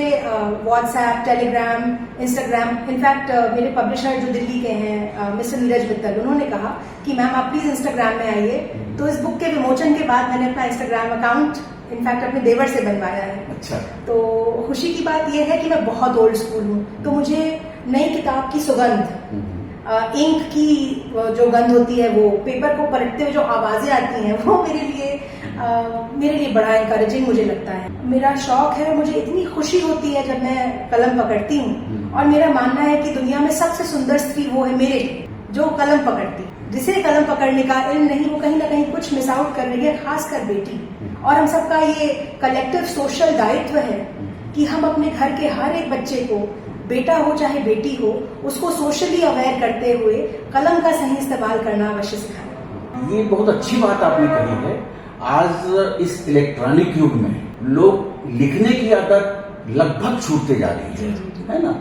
[SPEAKER 2] व्हाट्सएप, टेलीग्राम, इंस्टाग्राम, इनफैक्ट मेरे पब्लिशर जो दिल्ली के हैं मिस्टर नीरज मित्तल, उन्होंने कहा कि मैम आप प्लीज इंस्टाग्राम में आइए। तो इस बुक के विमोचन के बाद मैंने अपना इंस्टाग्राम अकाउंट इनफैक्ट अपने देवर से बनवाया है।
[SPEAKER 1] अच्छा।
[SPEAKER 2] तो खुशी की बात यह है कि मैं बहुत ओल्ड स्कूल हूँ, तो मुझे नई किताब की सुगंध, इंक की जो गंध होती है, वो पेपर को पलटते हुए जो आवाजें आती हैं, वो मेरे लिए बड़ा एनकरेजिंग मुझे लगता है। मेरा शौक है, मुझे इतनी खुशी होती है जब मैं कलम पकड़ती हूँ, और मेरा मानना है कि दुनिया में सबसे सुंदर स्त्री वो है मेरे लिए, जो कलम पकड़ती। जिसे कलम पकड़ने का इल्म नहीं, वो कहीं ना कहीं कुछ मिस आउट कर रही है, खासकर बेटी। और हम सबका ये कलेक्टिव सोशल दायित्व है कि हम अपने घर के हर एक बच्चे को, बेटा हो चाहे बेटी हो, उसको सोशली अवेयर करते हुए कलम का सही इस्तेमाल करना अवश्य सिखाएं।
[SPEAKER 1] ये बहुत अच्छी बात आपने कही है। आज इस इलेक्ट्रॉनिक युग में लोग लिखने की आदत लगभग छूटते जा रही है ना?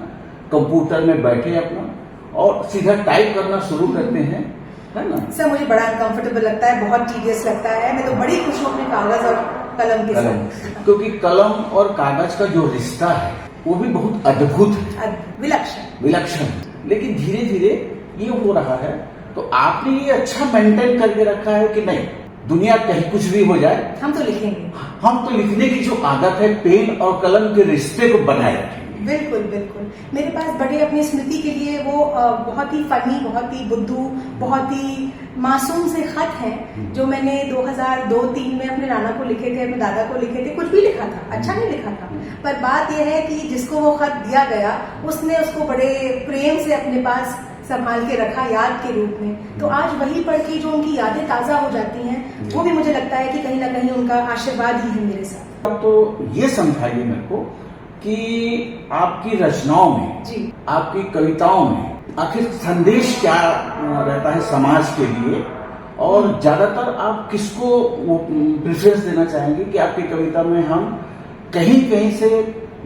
[SPEAKER 1] कंप्यूटर में बैठे अपना और सीधा टाइप करना शुरू करते हैं, है ना?
[SPEAKER 2] सर मुझे बड़ा अनकंफर्टेबल लगता है, बहुत टीडियस लगता है। मैं तो बड़ी खुश हूँ अपने कागज और कलम के साथ,
[SPEAKER 1] क्योंकि कलम और कागज का जो रिश्ता है वो भी बहुत अद्भुत है, विलक्षण। लेकिन धीरे धीरे ये हो रहा है, तो आपने ये अच्छा मेंटेन करके रखा है कि नहीं, दुनिया कहीं कुछ भी हो जाए,
[SPEAKER 2] हम तो लिखेंगे।
[SPEAKER 1] हम तो लिखने की जो आदत है, पेन और कलम के रिश्ते को बनाए रखेंगे।
[SPEAKER 2] बिल्कुल बिल्कुल। मेरे पास बड़े अपनी स्मृति के लिए वो बहुत ही फनी, बहुत ही बुद्धू, बहुत ही मासूम से खत हैं जो मैंने 2002-03 में अपने नाना को लिखे थे, अपने दादा को लिखे थे। कुछ भी लिखा था, अच्छा नहीं लिखा था, पर बात यह है कि जिसको वो खत दिया गया, उसने उसको बड़े प्रेम से अपने पास संभाल के रखा, याद के रूप में। तो आज वही पढ़ के जो उनकी यादें ताजा हो जाती हैं, वो भी मुझे लगता है कि कहीं ना कहीं उनका आशीर्वाद ही है मेरे साथ।
[SPEAKER 1] तो ये समझाइए मेरे को कि आपकी रचनाओं में,
[SPEAKER 2] जी,
[SPEAKER 1] आपकी कविताओं में आखिर संदेश क्या रहता है समाज के लिए, और ज्यादातर आप किसको प्रेफरेंस देना चाहेंगे कि आपकी कविता में हम कहीं कहीं से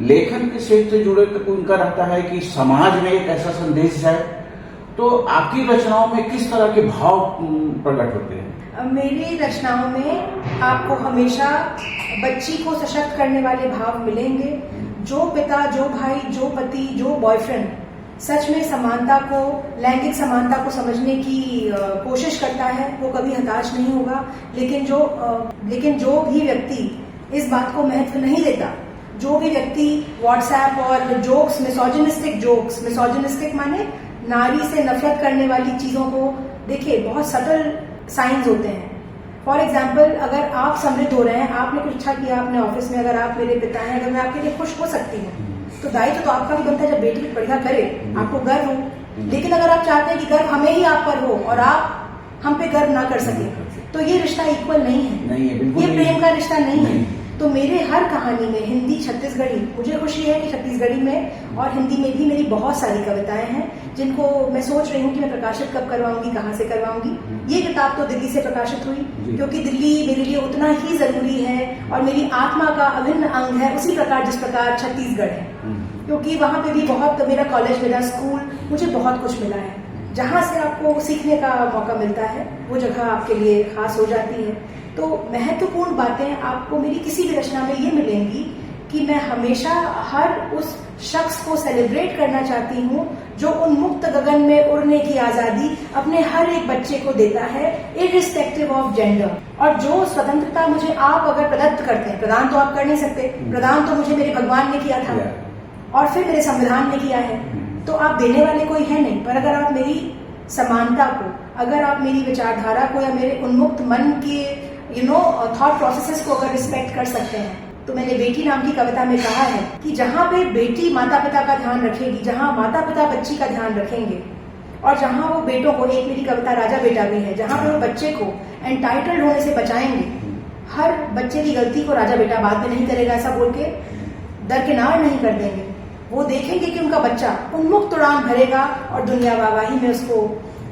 [SPEAKER 1] लेखन के क्षेत्र से जुड़े तो उनका रहता है कि समाज में एक ऐसा संदेश जाए। तो आपकी रचनाओं में किस तरह के भाव प्रकट होते हैं?
[SPEAKER 2] मेरी रचनाओं में आपको हमेशा बच्ची को सशक्त करने वाले भाव मिलेंगे। जो पिता, जो भाई, जो पति, जो बॉयफ्रेंड सच में समानता को, लैंगिक समानता को समझने की कोशिश करता है, वो कभी हताश नहीं होगा। लेकिन जो भी व्यक्ति इस बात को महत्व नहीं देता, जो भी व्यक्ति व्हाट्सएप और जोक्स, मिसोजिनिस्टिक माने नारी से नफरत करने वाली चीजों को, देखिए बहुत सटल साइंस होते हैं। फॉर एग्जाम्पल, अगर आप समृद्ध हो रहे हैं, आपने कुछ अच्छा किया अपने ऑफिस में, अगर आप मेरे पिता हैं, अगर मैं आपके लिए खुश हो सकती हूँ, तो दायित्व तो आपका भी बनता है जब बेटी कुछ बढ़िया करे, आपको गर्व हो। लेकिन अगर आप चाहते हैं कि गर्व हमें ही आप पर हो और आप हम पे गर्व ना कर सके, तो ये रिश्ता इक्वल नहीं है, ये प्रेम का रिश्ता नहीं है। तो मेरे हर कहानी में हिंदी, छत्तीसगढ़ी, मुझे खुशी है कि छत्तीसगढ़ी में और हिंदी में भी मेरी बहुत सारी कविताएं हैं जिनको मैं सोच रही हूँ कि मैं प्रकाशित कब करवाऊंगी, कहाँ से करवाऊंगी। ये किताब तो दिल्ली से प्रकाशित हुई क्योंकि दिल्ली मेरे लिए उतना ही जरूरी है और मेरी आत्मा का अभिन्न अंग है, उसी प्रकार जिस प्रकार छत्तीसगढ़ है, क्योंकि वहां पे भी बहुत, मेरा कॉलेज, मेरा स्कूल, मुझे बहुत कुछ मिला है। जहां से आपको सीखने का मौका मिलता है वो जगह आपके लिए खास हो जाती है। तो महत्वपूर्ण बातें आपको मेरी किसी भी रचना में ये मिलेंगी कि मैं हमेशा हर उस शख्स को सेलिब्रेट करना चाहती हूँ जो उन्मुक्त गगन में उड़ने की आजादी अपने हर एक बच्चे को देता है, इररिस्पेक्टिव ऑफ जेंडर। और जो स्वतंत्रता मुझे आप अगर प्रदत्त करते हैं, प्रदान तो आप कर नहीं सकते, प्रदान तो मुझे मेरे भगवान ने किया था और फिर मेरे संविधान ने किया है, तो आप देने वाले कोई है नहीं। पर अगर आप मेरी समानता को, अगर आप मेरी विचारधारा को या मेरे उन्मुक्त मन के थॉट प्रोसेसेस को अगर रिस्पेक्ट कर सकते हैं, तो मैंने बेटी नाम की कविता में कहा है कि जहां पे बेटी माता पिता का ध्यान रखेगी, जहां माता पिता बच्ची का ध्यान रखेंगे और जहां वो बेटों को, एक मेरी कविता राजा बेटा भी है, जहां पे वो बच्चे को एंटाइटल्ड होने से बचाएंगे। हर बच्चे की गलती को राजा बेटा बाद में नहीं करेगा ऐसा बोल के दरकिनार नहीं कर देंगे। वो देखेंगे कि उनका बच्चा उन्मुक्त उड़ान भरेगा और दुनिया वाहवाही में उसको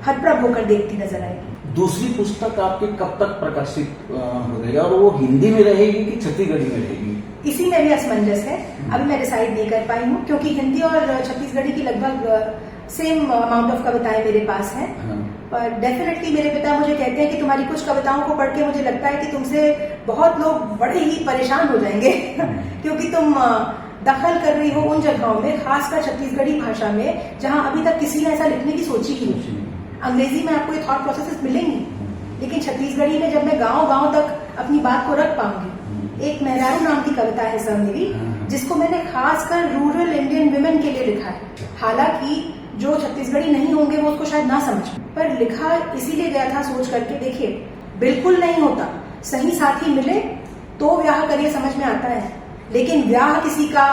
[SPEAKER 2] हतप्रभ होकर देखती नजर आएगी।
[SPEAKER 1] दूसरी पुस्तक आपकी कब तक प्रकाशित हो गई और वो हिंदी में रहेगी कि छत्तीसगढ़ी में रहेगी?
[SPEAKER 2] इसी में भी असमंजस है, अभी मैं डिसाइड नहीं कर पाई हूँ, क्योंकि हिंदी और छत्तीसगढ़ी की लगभग सेम अमाउंट ऑफ कविताएं मेरे पास हैं। पर डेफिनेटली मेरे पिता मुझे कहते हैं कि तुम्हारी कुछ कविताओं को पढ़ के मुझे लगता है कि तुमसे बहुत लोग बड़े ही परेशान हो जाएंगे क्योंकि तुम दखल कर रही हो उन जगहों में, खासकर छत्तीसगढ़ी भाषा में, जहां अभी तक किसी ने ऐसा लिखने की सोची ही नहीं। अंग्रेजी में आपको ये थॉट प्रोसेसेस मिलेंगी, लेकिन छत्तीसगढ़ी में जब मैं गांव तक अपनी बात को रख पाऊंगी। एक मेहरारू नाम की कविता है सर मेरी, जिसको मैंने खासकर रूरल इंडियन विमेन के लिए लिखा है। हालांकि जो छत्तीसगढ़ी नहीं होंगे वो उसको शायद ना समझ, पर लिखा इसीलिए गया था सोच करके, देखिए बिल्कुल नहीं होता, सही साथी मिले तो ब्याह करिए समझ में आता है, लेकिन ब्याह किसी का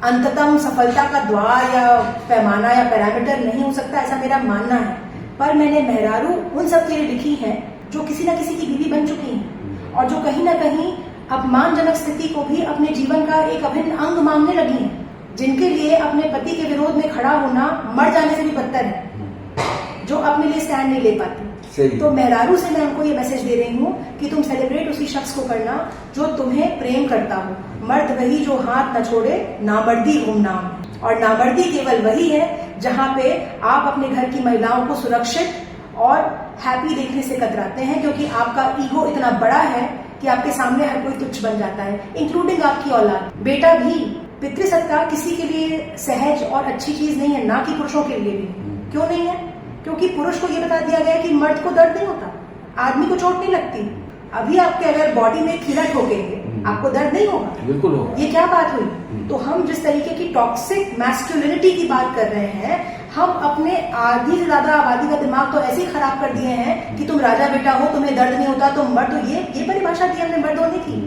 [SPEAKER 2] अंततम सफलता का द्वार या पैमाना या पैरामीटर नहीं हो सकता, ऐसा मेरा मानना है। पर मैंने मेहरारू उन सब के लिए लिखी है जो किसी न किसी की बीवी बन चुकी हैं और जो कहीं ना कहीं अपमानजनक स्थिति को भी अपने जीवन का एक अभिन्न अंग मानने लगी हैं, जिनके लिए अपने पति के विरोध में खड़ा होना मर जाने से भी बदतर है, जो अपने लिए स्टैंड नहीं ले पाती। तो मेहरारू से मैं उनको ये मैसेज दे रही हूँ कि तुम सेलिब्रेट उसी शख्स को करना जो तुम्हें प्रेम करता हो। मर्द वही जो हाथ न छोड़े, नामर्दी गुमनाम, और नामर्दी केवल वही है जहां पे आप अपने घर की महिलाओं को सुरक्षित और हैप्पी देखने से कतराते हैं, क्योंकि आपका ईगो इतना बड़ा है कि आपके सामने हर कोई तुच्छ बन जाता है, इंक्लूडिंग आपकी औलाद। बेटा भी, पितृसत्ता किसी के लिए सहज और अच्छी चीज नहीं है, ना कि पुरुषों के लिए भी। क्यों नहीं है? क्योंकि पुरुष को ये बता दिया गया है कि मर्द को दर्द नहीं होता, आदमी को चोट नहीं लगती। अभी आपके अगर बॉडी में कीड़ा ठोकेंगे आपको दर्द नहीं होगा,
[SPEAKER 1] बिल्कुल होगा।
[SPEAKER 2] ये क्या बात हुई? तो हम जिस तरीके की टॉक्सिक मैस्कुलिनिटी की बात कर रहे हैं, हम अपने आधी से ज्यादा आबादी का दिमाग तो ऐसे ही खराब कर दिए हैं कि तुम राजा बेटा हो, तुम्हें दर्द नहीं होता, तुम मर्द हो। ये परिभाषा दी हमने मर्द होने की।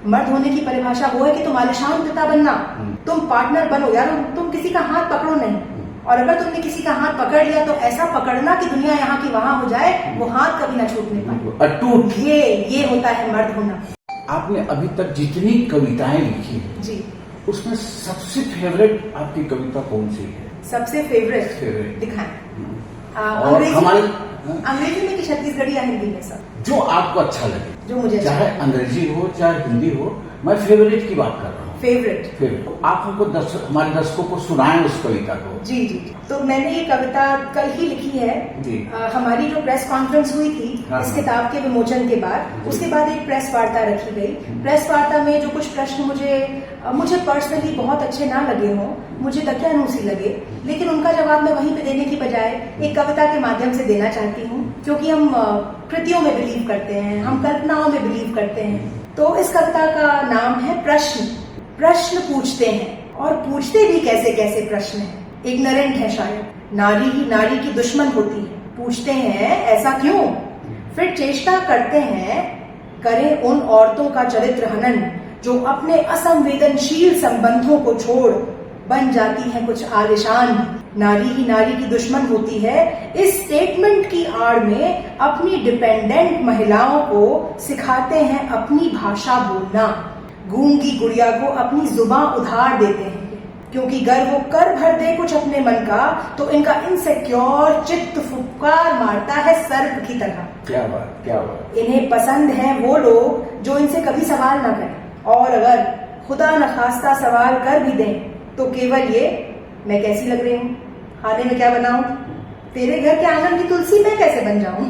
[SPEAKER 2] मर्द होने की परिभाषा वो है कि तुम आलिशान पिता बनना, तुम पार्टनर बनो यार, तुम किसी का हाथ पकड़ो नहीं, और अगर तुमने किसी का हाथ पकड़ लिया तो ऐसा पकड़ना कि दुनिया यहाँ की वहां हो जाए, वो हाथ कभी ना छूटने पाए,
[SPEAKER 1] अटूट।
[SPEAKER 2] ये होता है मर्द होना।
[SPEAKER 1] आपने अभी तक जितनी कविताएं लिखी है
[SPEAKER 2] जी,
[SPEAKER 1] उसमें सबसे फेवरेट आपकी कविता कौन सी है?
[SPEAKER 2] सबसे फेवरेट दिखाएं।
[SPEAKER 1] और हमारे
[SPEAKER 2] अंग्रेजी में कि छत्तीसगढ़ी या हिंदी में? सब
[SPEAKER 1] जो आपको अच्छा लगे,
[SPEAKER 2] जो मुझे
[SPEAKER 1] चाहे अंग्रेजी हो चाहे हिंदी हो, मैं फेवरेट की बात कर रहा हूँ।
[SPEAKER 2] फेवरेट।
[SPEAKER 1] आप हमको हमारे दर्शकों को सुनाएं उस कविता को।
[SPEAKER 2] जी जी। तो मैंने ये कविता कल ही लिखी है
[SPEAKER 1] जी।
[SPEAKER 2] हमारी जो प्रेस कॉन्फ्रेंस हुई थी इस किताब के विमोचन के बाद, उसके बाद एक प्रेस वार्ता रखी गई। प्रेस वार्ता में जो कुछ प्रश्न मुझे पर्सनली बहुत अच्छे ना लगे हों, मुझे दकियानूसी लगे, लेकिन उनका जवाब मैं वहीं पे देने की बजाय एक कविता के माध्यम से देना चाहती हूँ, क्योंकि हम कृतियों में बिलीव करते हैं, हम कल्पनाओं में बिलीव करते हैं। तो इस कविता का नाम है प्रश्न। प्रश्न पूछते हैं, और पूछते भी कैसे कैसे प्रश्न है, इग्नोरेंट है शायद। नारी ही नारी की दुश्मन होती है, पूछते हैं ऐसा क्यों, फिर चेष्टा करते हैं करें उन औरतों का चरित्र हनन जो अपने असंवेदनशील संबंधों को छोड़ बन जाती हैं कुछ आलिशान। नारी ही नारी की दुश्मन होती है, इस स्टेटमेंट की आड़ में अपनी डिपेंडेंट महिलाओं को सिखाते हैं अपनी भाषा बोलना। गूंगी गुड़िया को अपनी जुबान उधार देते हैं, क्योंकि गर वो कर भर दे कुछ अपने मन का तो इनका इनसेक्योर चित्त फुफकार मारता है सर्प की तरह।
[SPEAKER 1] क्या बात, क्या बात।
[SPEAKER 2] इन्हें पसंद है वो लोग जो इनसे कभी सवाल ना करें, और अगर खुदा न खास्ता सवाल कर भी दें तो केवल ये, मैं कैसी लग रही हूँ, खाने में क्या बनाऊं, तेरे घर के आंगन की तुलसी मैं कैसे बन जाऊं।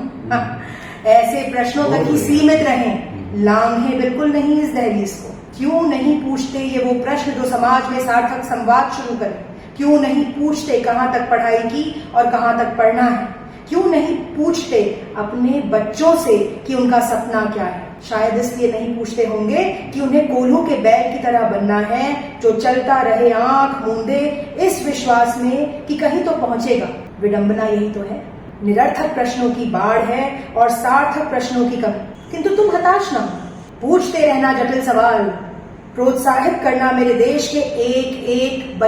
[SPEAKER 2] ऐसे प्रश्नों तक ही सीमित रहें, लांघें बिल्कुल नहीं इस दहलीज को। क्यों नहीं पूछते ये वो प्रश्न जो समाज में सार्थक संवाद शुरू करें। क्यों नहीं पूछते कहाँ तक पढ़ाई की और कहाँ तक पढ़ना है। क्यों नहीं पूछते अपने बच्चों से कि उनका सपना क्या है। शायद इसलिए नहीं पूछते होंगे कि उन्हें कोल्हू के बैल की तरह बनना है जो चलता रहे आंख मूंदे इस विश्वास में कि कहीं तो पहुंचेगा। विडंबना यही तो है, निरर्थक प्रश्नों की बाढ़ है और सार्थक प्रश्नों की कमी। किंतु तुम हताश ना हो, पूछते रहना जटिल सवाल, प्रोत्साहित करना मेरे देश के एक एक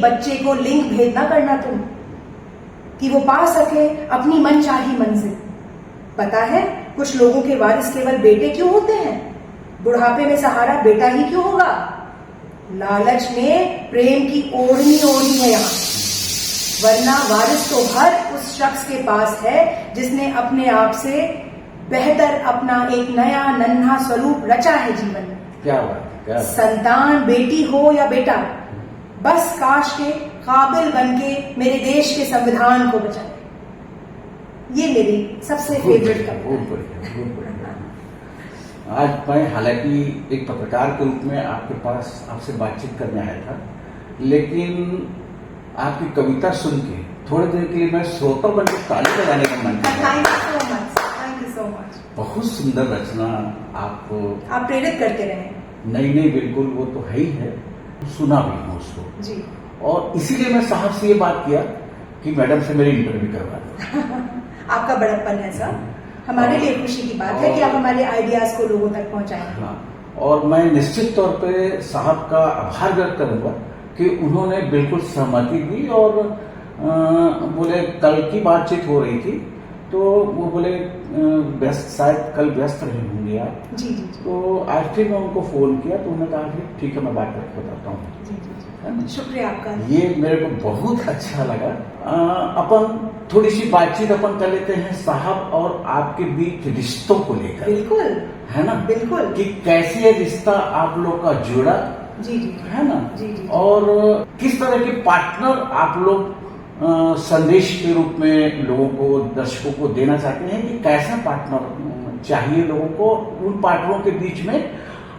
[SPEAKER 2] बच्चे को लिंक भेद ना करना तुम, कि वो पा सके अपनी मनचाही मंजिल। पता है कुछ लोगों के वारिस केवल बेटे क्यों होते हैं, बुढ़ापे में सहारा बेटा ही क्यों होगा। लालच ने प्रेम की ओढ़नी ओढ़ी है यहाँ, वरना वारिस तो हर उस शख्स के पास है जिसने अपने आप से बेहतर अपना एक नया नन्हा स्वरूप रचा है जीवन में।
[SPEAKER 1] क्या बात, क्या बात।
[SPEAKER 2] संतान बेटी हो या बेटा, बस काश के काबिल बनके मेरे देश के संविधान को बचाए। ये मेरी सबसे फेवरेट कविता है।
[SPEAKER 1] आज मैं हालांकि एक पत्रकार के रूप में आपके पास आपसे बातचीत करने आया था, लेकिन आपकी कविता सुन के थोड़ी देर के लिए मैं श्रोता बनकर ताली बजाने का मन कर रहा है।
[SPEAKER 2] Thank you so much.
[SPEAKER 1] बहुत सुंदर रचना। आप
[SPEAKER 2] प्रेरित करते रहे।
[SPEAKER 1] नहीं बिल्कुल, वो तो है ही है, सुना भी हूँ उसको जी। और इसीलिए मैं साहब से ये बात किया कि मैडम से मेरी इंटरव्यू करवा दो।
[SPEAKER 2] आपका बड़प्पन है सर, हमारे लिए खुशी की बात है कि आप हमारे आइडियाज को लोगों तक पहुंचाएं।
[SPEAKER 1] हाँ, और मैं निश्चित तौर पे साहब का आभार व्यक्त करूंगा कि उन्होंने बिल्कुल सहमति दी। और बोले कल की बातचीत हो रही थी तो वो बोले व्यस्त, शायद कल व्यस्त रहे होंगे आप।
[SPEAKER 2] जी जी।
[SPEAKER 1] तो आज फिर मैं उनको फोन किया तो उन्होंने कहा कि ठीक है मैं बात करके बताता हूँ।
[SPEAKER 2] शुक्रिया आपका।
[SPEAKER 1] ये मेरे को बहुत अच्छा लगा। अपन थोड़ी सी बातचीत अपन कर लेते हैं साहब और आपके बीच रिश्तों को लेकर।
[SPEAKER 2] बिल्कुल,
[SPEAKER 1] है ना,
[SPEAKER 2] बिल्कुल,
[SPEAKER 1] कि कैसे रिश्ता आप लोग का जुड़ा।
[SPEAKER 2] जी जी,
[SPEAKER 1] है ना
[SPEAKER 2] जी जी।
[SPEAKER 1] और किस तरह के पार्टनर आप लोग संदेश के रूप में लोगों को, दर्शकों को देना चाहते हैं कि कैसा पार्टनर चाहिए लोगों को, उन पार्टनरों के बीच में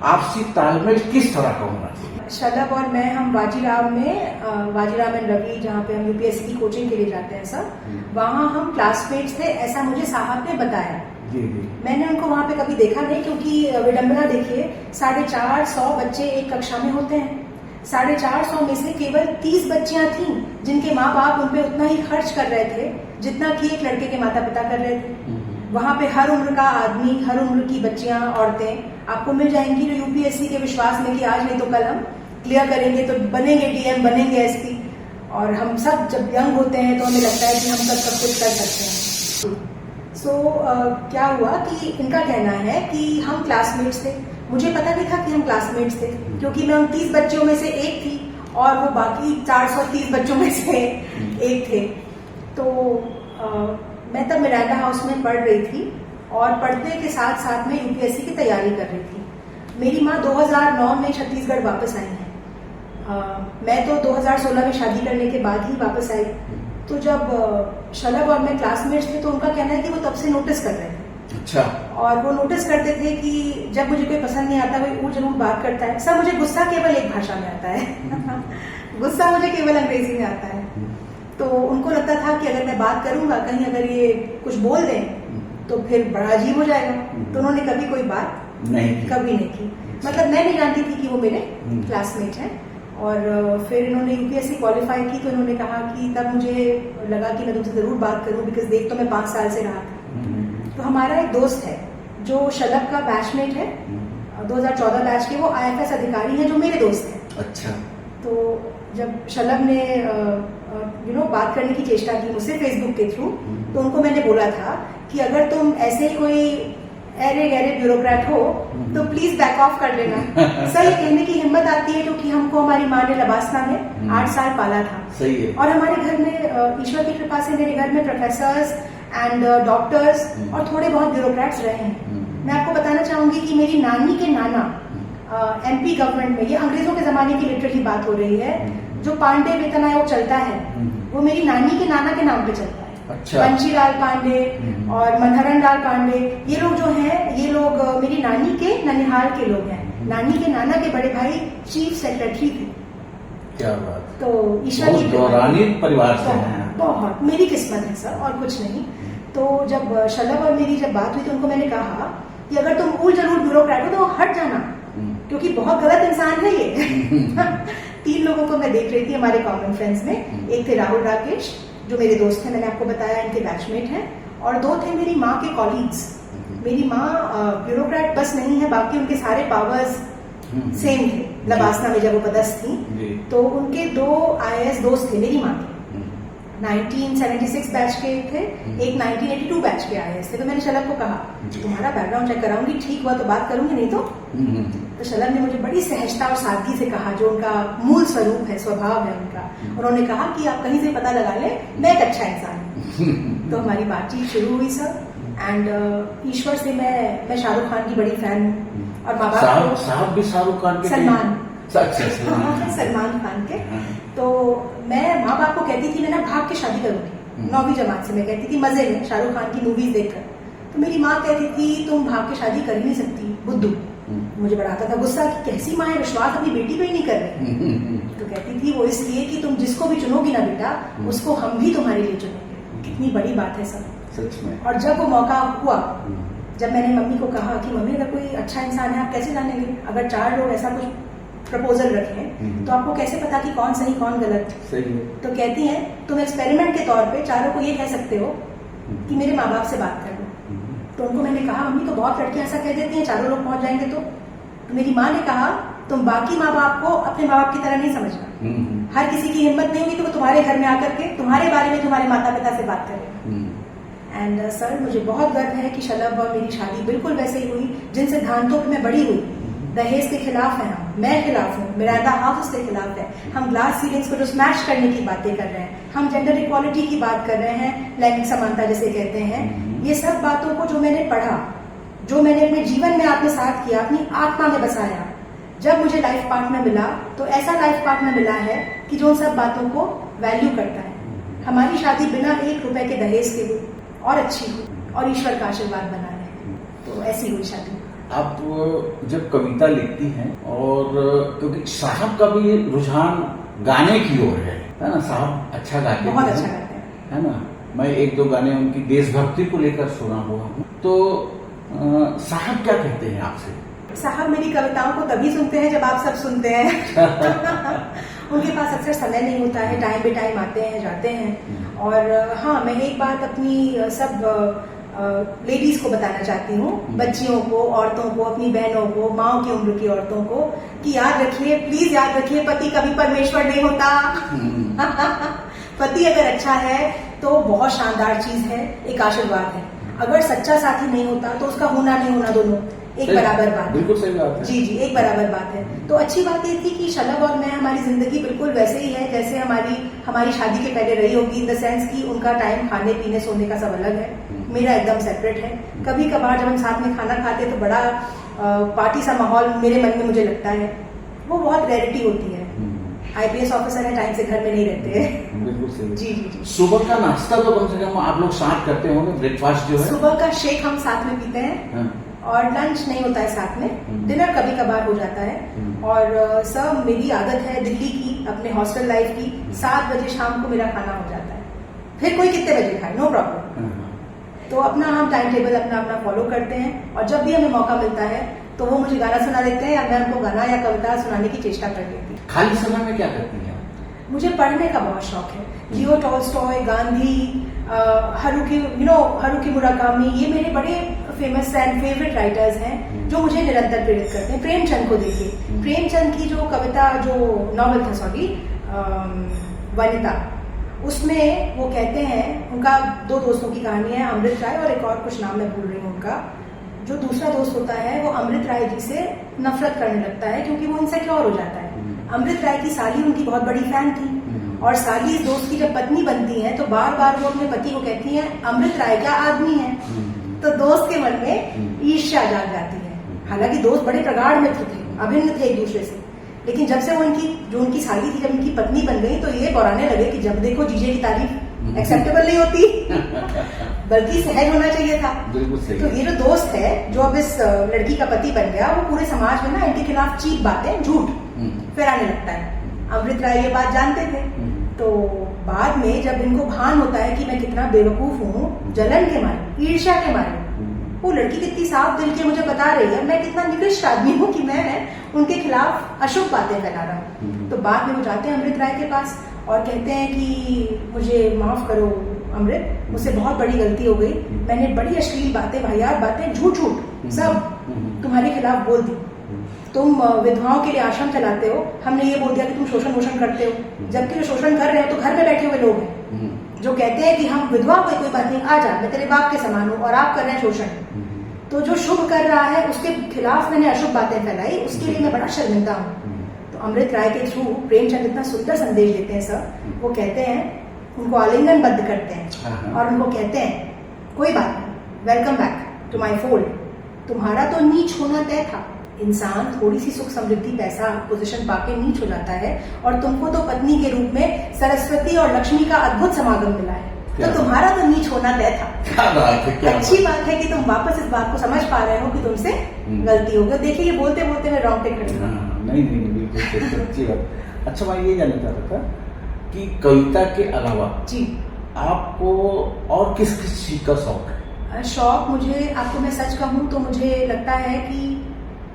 [SPEAKER 1] आपसी तालमेल किस तरह का होना चाहिए।
[SPEAKER 2] शलभ और मैं, हम वाजीराम एंड रवि, जहाँ पे हम यूपीएससी की कोचिंग के लिए जाते हैं सर, वहाँ हम क्लासमेट्स थे, ऐसा मुझे साहब ने बताया।
[SPEAKER 1] जी जी।
[SPEAKER 2] मैंने उनको वहाँ पे कभी देखा नहीं, क्योंकि विडंबना देखिए 450 बच्चे एक कक्षा में होते हैं। 450 में से केवल 30 बच्चियां थीं जिनके माँ बाप उन पे उतना ही खर्च कर रहे थे जितना कि एक लड़के के माता पिता कर रहे थे। वहाँ पे हर उम्र का आदमी, हर उम्र की बच्चियां, औरतें आपको मिल जाएंगी जो यूपीएससी के विश्वास में कि आज नहीं तो कल हम क्लियर करेंगे तो बनेंगे डीएम, बनेंगे एसपी। और हम सब जब यंग होते हैं तो हमें लगता है कि हम सब कुछ कर सकते हैं। क्या हुआ कि इनका कहना है कि हम क्लासमेट्स थे। मुझे पता नहीं था कि हम क्लासमेट्स थे, क्योंकि मैं उन 30 बच्चों में से एक थी और वो बाकी 430 बच्चों में से एक थे। तो मैं तब मिरांडा हाउस में पढ़ रही थी और पढ़ने के साथ साथ में यूपीएससी की तैयारी कर रही थी। मेरी माँ 2009 में छत्तीसगढ़ वापस आई हैं। मैं तो 2016 में शादी करने के बाद ही वापस आई। तो जब शलभ और मैं क्लासमेट्स थे तो उनका कहना है कि वो तब से नोटिस कर रहे थे।
[SPEAKER 1] अच्छा।
[SPEAKER 2] और वो नोटिस करते थे कि जब मुझे कोई पसंद नहीं आता वो जरूर बात करता है। सर, मुझे गुस्सा केवल एक भाषा में आता है गुस्सा मुझे केवल अंग्रेजी में आता है। तो उनको लगता था कि अगर मैं बात करूंगा, कहीं अगर ये कुछ बोल दें तो फिर बड़ा अजीब हो जाएगा। तो उन्होंने कभी कोई बात कभी नहीं की। मतलब मैं नहीं जानती थी कि वो मेरे क्लासमेट हैं। और फिर इन्होंने यूपीएससी क्वालिफाई की तो इन्होंने कहा कि तब मुझे लगा कि मैं तुमसे जरूर बात करूं, बिकॉज देख तो मैं 5 साल से रहा था। तो हमारा एक दोस्त है जो शलभ का बैचमेट है, 2014 बैच के, वो आईएफएस अधिकारी हैं जो मेरे दोस्त हैं।
[SPEAKER 1] अच्छा।
[SPEAKER 2] तो जब शलभ ने बात करने की चेष्टा की मुझसे फेसबुक के थ्रू, तो उनको मैंने बोला था कि अगर तुम ऐसे ही कोई ऐरे गहरे ब्यूरोक्रेट हो तो प्लीज बैक ऑफ कर लेना सर, ये कहने की हिम्मत आती है क्योंकि हमको हमारी माँ ने लबासना में 8 साल पाला था।
[SPEAKER 1] सही है।
[SPEAKER 2] और हमारे घर में ईश्वर की कृपा से मेरे घर में प्रोफेसर्स एंड डॉक्टर्स और थोड़े बहुत ब्यूरोक्रेट्स रहे हैं। मैं आपको बताना चाहूंगी कि मेरी नानी के नाना एमपी गवर्नमेंट में, ये अंग्रेजों के जमाने की लिटरली बात हो रही है, जो पांडे वेतन आयोग चलता है वो मेरी नानी के नाना के नाम पे चलता है।
[SPEAKER 1] अच्छा।
[SPEAKER 2] बंशीलाल पांडे और मनहरन लाल पांडे, ये लोग जो हैं, ये लोग मेरी नानी के ननिहाल के लोग हैं। नानी के नाना के बड़े भाई चीफ सेक्रेटरी थे।
[SPEAKER 1] क्या बात।
[SPEAKER 2] तो ईश्वर की
[SPEAKER 1] गौरवान्वित परिवार से हैं।
[SPEAKER 2] बहुत मेरी किस्मत है सर, और कुछ नहीं। तो जब शलभ और मेरी जब बात हुई तो उनको मैंने कहा कि अगर तुम उल जरूर ब्यूरोक्रेट हो तो हट जाना, क्योंकि बहुत गलत इंसान है ये 3 लोगों को मैं देख रही थी हमारे कॉमन फ्रेंड्स में। एक थे राहुल राकेश जो मेरे दोस्त हैं, मैंने आपको बताया इनके बैचमेट हैं, और 2 थे मेरी माँ के कॉलीग्स। मेरी माँ ब्यूरोक्रेट बस नहीं है, बाकी उनके सारे पावर्स सेम थे लबासना में जब वो पदस्थ थी। तो उनके 2 आईएएस दोस्त थे मेरी माँ के, 1976 बैच के थे, एक 1982 बैच के आईएएस थे। तो मैंने शलभ को कहा तुम्हारा बैकग्राउंड चेक कराऊंगी, ठीक हुआ तो बात करूंगी, नहीं तो शलभ ने मुझे बड़ी सहजता और सादगी से कहा, जो उनका मूल स्वरूप है, स्वभाव है उनका। उन्होंने कहा कि आप कहीं से पता लगा ले, मैं एक अच्छा इंसान हूँ। तो हमारी बातचीत शुरू हुई सर। एंड ईश्वर से मैं शाहरुख खान की बड़ी फैन हूँ, और माँ बाप
[SPEAKER 1] साहब भी शाहरुख खान के,
[SPEAKER 2] सलमान
[SPEAKER 1] सलमान
[SPEAKER 2] खान के। तो मैं माँ बाप को कहती थी मैं ना भाग के शादी करूंगी, 9वीं जमात से मैं कहती थी मजे में शाहरुख खान की मूवीज देखकर। तो मेरी माँ कहती थी तुम भाग के शादी कर ही नहीं सकती बुद्धू। मुझे बड़ा आता था गुस्सा कि कैसी माँ है, विश्वास अपनी बेटी पे ही नहीं कर रही। तो कहती थी वो इसलिए कि तुम जिसको भी चुनोगी ना बेटा, उसको हम भी तुम्हारे लिए चुनेंगे। कितनी बड़ी बात है सब, सच में। और जब वो मौका हुआ, जब मैंने मम्मी को कहा कि मम्मी अगर कोई अच्छा इंसान है आप कैसे जानेंगे, अगर 4 लोग ऐसा कुछ प्रपोजल रखें तो आपको कैसे पता कि कौन सही कौन गलत। सही है। तो कहती हैं तुम एक्सपेरिमेंट के तौर पे 4 को ये कह सकते हो कि मेरे माँ बाप से बात कर लो। तो उनको मैंने कहा मम्मी तो बहुत लड़कियां ऐसा कह देती हैं 4 लोग पहुंच जाएंगे। तो मेरी माँ ने कहा तुम बाकी माँ बाप को अपने माँ बाप की तरह नहीं समझना, हर किसी की हिम्मत नहीं होगी तो वो तुम्हारे घर में आकर के तुम्हारे बारे में तुम्हारे माता पिता से बात करेगा। एंड सर मुझे बहुत गर्व है कि शलभ और मेरी शादी बिल्कुल वैसे ही हुई जिन सिद्धांतों पे मैं बड़ी हुई। दहेज के खिलाफ है हम, मैं खिलाफ हूँ, मिरांडा हाउस के खिलाफ है, हम ग्लास सीलिंग्स को जो स्मैश करने की बातें कर रहे हैं, हम जेंडर इक्वालिटी की बात कर रहे हैं, लैंगिक समानता जिसे कहते हैं। ये सब बातों को जो मैंने पढ़ा, जो मैंने अपने जीवन में आत्मसात किया, अपनी आत्मा में बसाया, जब मुझे लाइफ पार्टनर मिला तो ऐसा लाइफ पार्टनर मिला है कि जो उन सब बातों को वैल्यू करता है। हमारी शादी बिना 1 रुपए के दहेज के हुई और अच्छी हुई और ईश्वर का आशीर्वाद बना रहे, तो ऐसी हुई शादी।
[SPEAKER 1] आप जब कविता लिखती हैं, और क्योंकि साहब का भी रुझान गाने की ओर है ना, साहब अच्छा गाते हैं,
[SPEAKER 2] बहुत अच्छा गाते हैं,
[SPEAKER 1] है ना। मैं 1-2 गाने उनकी देशभक्ति को लेकर सुना हुआ हूँ। तो साहब क्या कहते हैं आपसे?
[SPEAKER 2] साहब मेरी कविताओं को तभी सुनते हैं जब आप सब सुनते हैं उनके पास अक्सर समय नहीं होता है, टाइम बे टाइम आते हैं जाते हैं। और हाँ, मैं एक बात अपनी सब लेडीज को बताना चाहती हूँ, बच्चियों को, औरतों को, अपनी बहनों को, माओ की उम्र की औरतों को, कि याद रखिए, प्लीज याद रखिए, पति कभी परमेश्वर नहीं होता पति अगर अच्छा है तो बहुत शानदार चीज है, एक आशीर्वाद है। अगर सच्चा साथी नहीं होता तो उसका होना नहीं होना दोनों एक बराबर बात है।
[SPEAKER 1] बिल्कुल सही बात है।
[SPEAKER 2] जी जी, एक बराबर बात है। तो अच्छी बात ये थी कि शलभ और मैं, हमारी जिंदगी बिल्कुल वैसे ही है जैसे हमारी शादी के पहले रही होगी, इन द सेंस कि उनका टाइम खाने पीने सोने का सब अलग है, मेरा एकदम सेपरेट है। कभी कभार जब हम साथ में खाना खाते तो बड़ा पार्टी सा माहौल मेरे मन में मुझे लगता है वो बहुत रेयरिटी होती है। आईपीएस ऑफिसर है, टाइम से घर में नहीं रहते हैं।
[SPEAKER 1] बिल्कुल सही।
[SPEAKER 2] जी जी जी।
[SPEAKER 1] सुबह का नाश्ता तो कम से कम आप लोग साथ करते होंगे, ब्रेकफास्ट जो है?
[SPEAKER 2] सुबह का शेक हम साथ में पीते हैं।
[SPEAKER 1] हाँ।
[SPEAKER 2] और लंच नहीं होता है साथ में, डिनर कभी कभार हो जाता है। और सब मेरी आदत है दिल्ली की, अपने हॉस्टल लाइफ की, 7 बजे शाम को मेरा खाना हो जाता है। फिर कोई कितने बजे खाए, नो प्रॉब्लम। तो अपना हम टाइम टेबल अपना अपना फॉलो करते हैं। और जब भी हमें मौका मिलता है तो वो मुझे गाना सुना देते हैं या मैं उनको गाना या कविता सुनाने की चेष्टा कर लेती हूँ।
[SPEAKER 1] खाली समय में क्या करती हैं?
[SPEAKER 2] मुझे पढ़ने का बहुत शौक है। Leo Tolstoy, Gandhi, Haruki Murakami, ये मेरे बड़े फेमस एंड फेवरेट राइटर्स हैं जो मुझे निरंतर प्रेरित करते हैं। प्रेमचंद को देखिए, प्रेमचंद की जो कविता, जो नॉवल था, सॉरी, वनिता, उसमें वो कहते हैं, उनका 2 दोस्तों की कहानी है, अमृत राय और एक और कुछ नाम मैं भूल रही हूँ उनका। जो दूसरा दोस्त होता है वो अमृत राय जी से नफरत करने लगता है क्योंकि वो इनसिक्योर हो जाता है। अमृत राय की साली उनकी बहुत बड़ी फैन थी और साली इस दोस्त की जब पत्नी बनती है तो बार बार वो अपने पति को कहती है अमृत राय क्या आदमी है। तो दोस्त के मन में ईर्ष्या जाग जाती है। हालांकि दोस्त बड़े प्रगाढ़ मित्र थे, अभिन्न थे एक दूसरे से, लेकिन जब से वो उनकी साली थी, जब उनकी पत्नी बन गई तो ये पौराने लगे कि जब देखो जीजे की तारीफ एक्सेप्टेबल नहीं होती बल्कि सहज होना चाहिए था।
[SPEAKER 1] बिल्कुल सही।
[SPEAKER 2] तो ये जो दोस्त है जो अब इस लड़की का पति बन गया, वो पूरे समाज में ना इनके खिलाफ चीप बातें, झूठ फैलाने लगता है। अमृत राय ये बात जानते थे। तो बाद में जब इनको भान होता है कि मैं कितना बेवकूफ हूँ, जलन के मारे, ईर्ष्या के मारे, वो लड़की कितनी साफ दिल के मुझे बता रही है, मैं कितना निकृष्ट आदमी हूँ कि मैं उनके खिलाफ अशुभ बातें फैला रहा हूँ। तो बाद में वो जाते हैं अमृत राय के पास और कहते हैं कि मुझे माफ करो अमृत, मुझसे बहुत बड़ी गलती हो गई, मैंने बड़ी अश्लील बातें, वाहियात बातें, झूठ सब तुम्हारे खिलाफ बोल दी। तुम विधवाओं के लिए आश्रम चलाते हो, हमने ये बोल दिया कि तुम शोषण वोषण करते हो, जबकि जो शोषण कर रहे हो तो घर में बैठे हुए लोग हैं जो कहते हैं कि हम विधवा को कोई बात नहीं, आ जा, मैं तेरे बाप के समान हूँ, और आप कर रहे हैं शोषण। तो जो शुभ कर रहा है उसके खिलाफ मैंने अशुभ बातें फैलाई, उसके लिए मैं बड़ा शर्मिंदा हूँ। तो अमृत राय के थ्रू प्रेमचंद इतना सुंदर संदेश देते हैं सर। वो कहते हैं, उनको आलिंगनबद्ध करते हैं और उनको कहते हैं कोई बात नहीं, welcome back to my fold, तुम्हारा तो नीच होना तय था। इंसान थोड़ी सी सुख समृद्धि, पैसा, पोजीशन पाके नीच हो जाता है और तुमको तो पत्नी के रूप में सरस्वती और लक्ष्मी का अद्भुत समागम मिला है, तो तुम्हारा तो नीच होना तय था।
[SPEAKER 1] क्या बात है, क्या
[SPEAKER 2] अच्छी बात है कि तुम वापस इस बात को समझ पा रहे हो कि तुमसे गलती हो गई। देखिए ये बोलते बोलते मैं रॉन्ग टेक खड़ी हूँ।
[SPEAKER 1] नहीं, बिल्कुल अच्छी बात। अच्छा, मैं ये जानना चाहता था कि कविता के अलावा
[SPEAKER 2] जी
[SPEAKER 1] आपको और किस किस चीज का शौक है?
[SPEAKER 2] शौक, मुझे आपको मैं सच कहूँ तो मुझे लगता है कि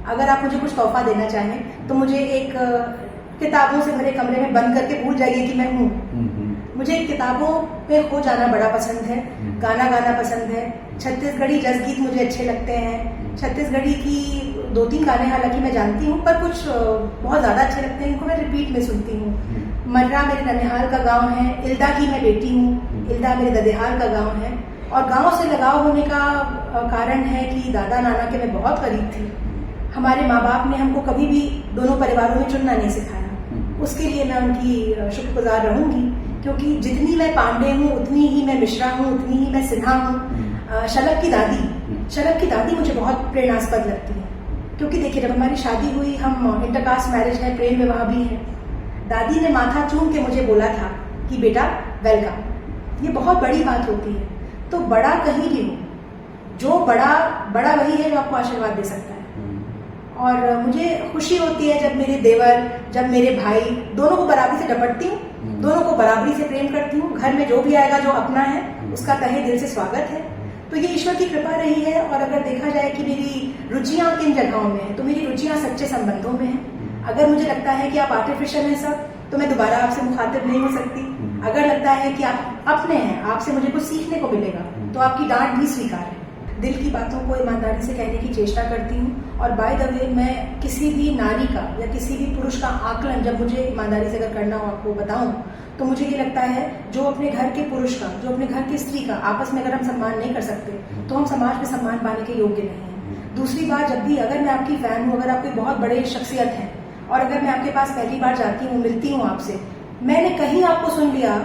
[SPEAKER 2] अगर आप मुझे कुछ तोहफा देना चाहें तो मुझे एक किताबों से भरे कमरे में बंद करके भूल जाइए कि मैं हूँ। मुझे किताबों पे खो जाना बड़ा पसंद है, गाना गाना पसंद है, छत्तीसगढ़ी जस गीत मुझे अच्छे लगते हैं। छत्तीसगढ़ी की 2-3 गाने हालांकि मैं जानती हूँ पर कुछ बहुत ज़्यादा अच्छे लगते हैं, इनको मैं रिपीट में सुनती हूँ। मर्रा मेरे ननिहाल का गाँव है, इल्दा की मैं बेटी हूँ, इल्दा मेरे ददेहाल का गाँव है। और गाँव से लगाव होने का कारण है कि दादा नाना के मैं बहुत करीब थी। हमारे माँ बाप ने हमको कभी भी दोनों परिवारों में चुनना नहीं सिखाया, उसके लिए मैं उनकी शुक्रगुजार रहूंगी, क्योंकि जितनी मैं पांडे हूँ उतनी ही मैं मिश्रा हूँ, उतनी ही मैं सिन्हा हूँ। शलभ की दादी मुझे बहुत प्रेरणास्पद लगती है, क्योंकि देखिए जब हमारी शादी हुई, हम इंटरकास्ट मैरिज है, प्रेम विवाह भी है, दादी ने माथा चूम के मुझे बोला था कि बेटा वेलकम। ये बहुत बड़ी बात होती है। तो बड़ा कहीं भी हो, जो बड़ा वही है जो आपको आशीर्वाद दे सकता है। और मुझे खुशी होती है जब मेरे देवर, जब मेरे भाई, दोनों को बराबरी से डपटती हूँ, दोनों को बराबरी से प्रेम करती हूँ। घर में जो भी आएगा, जो अपना है, उसका तहे दिल से स्वागत है। तो ये ईश्वर की कृपा रही है। और अगर देखा जाए कि मेरी रुचियां किन जगहों में है, तो मेरी रुचियां सच्चे संबंधों में है। अगर मुझे लगता है कि आप आर्टिफिशियल हैं सब, तो मैं दोबारा आपसे मुखातिब नहीं हो सकती। अगर लगता है कि आप अपने हैं, आपसे मुझे कुछ सीखने को मिलेगा, तो आपकी डांट भी स्वीकार है। दिल की बातों को ईमानदारी से कहने की चेष्टा करती हूँ। और बाय द वे, मैं किसी भी नारी का या किसी भी पुरुष का आकलन जब मुझे ईमानदारी से अगर करना हो, आपको बताऊं, तो मुझे ये लगता है जो अपने घर के पुरुष का, जो अपने घर की स्त्री का आपस में अगर हम सम्मान नहीं कर सकते, तो हम समाज में सम्मान पाने के योग्य नहीं है। दूसरी बात, जब भी अगर मैं आपकी फैन हूँ, अगर आप कोई बहुत बड़े शख्सियत हैं और अगर मैं आपके पास पहली बार जाती हूँ, मिलती हूँ आपसे, मैंने कहीं आपको सुन लिया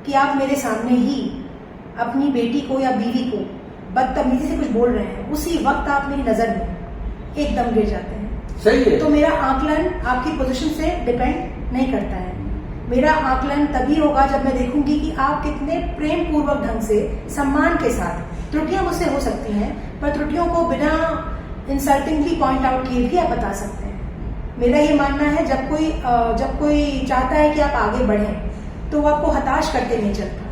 [SPEAKER 2] कि आप मेरे सामने ही अपनी बेटी को या बीवी को बदतमीजी से कुछ बोल रहे हैं, उसी वक्त आप मेरी नजर में एकदम गिर जाते हैं।
[SPEAKER 1] सही है।
[SPEAKER 2] तो मेरा आकलन आपकी पोजीशन से डिपेंड नहीं करता है। मेरा आकलन तभी होगा जब मैं देखूंगी कि आप कितने प्रेम पूर्वक ढंग से, सम्मान के साथ, त्रुटियां मुझसे हो सकती हैं पर त्रुटियों को बिना इंसल्टिंगली पॉइंट आउट किए भी आप बता सकते हैं। मेरा ये मानना है जब कोई चाहता है कि आप आगे बढ़ें तो वो आपको हताश करके नहीं चलता।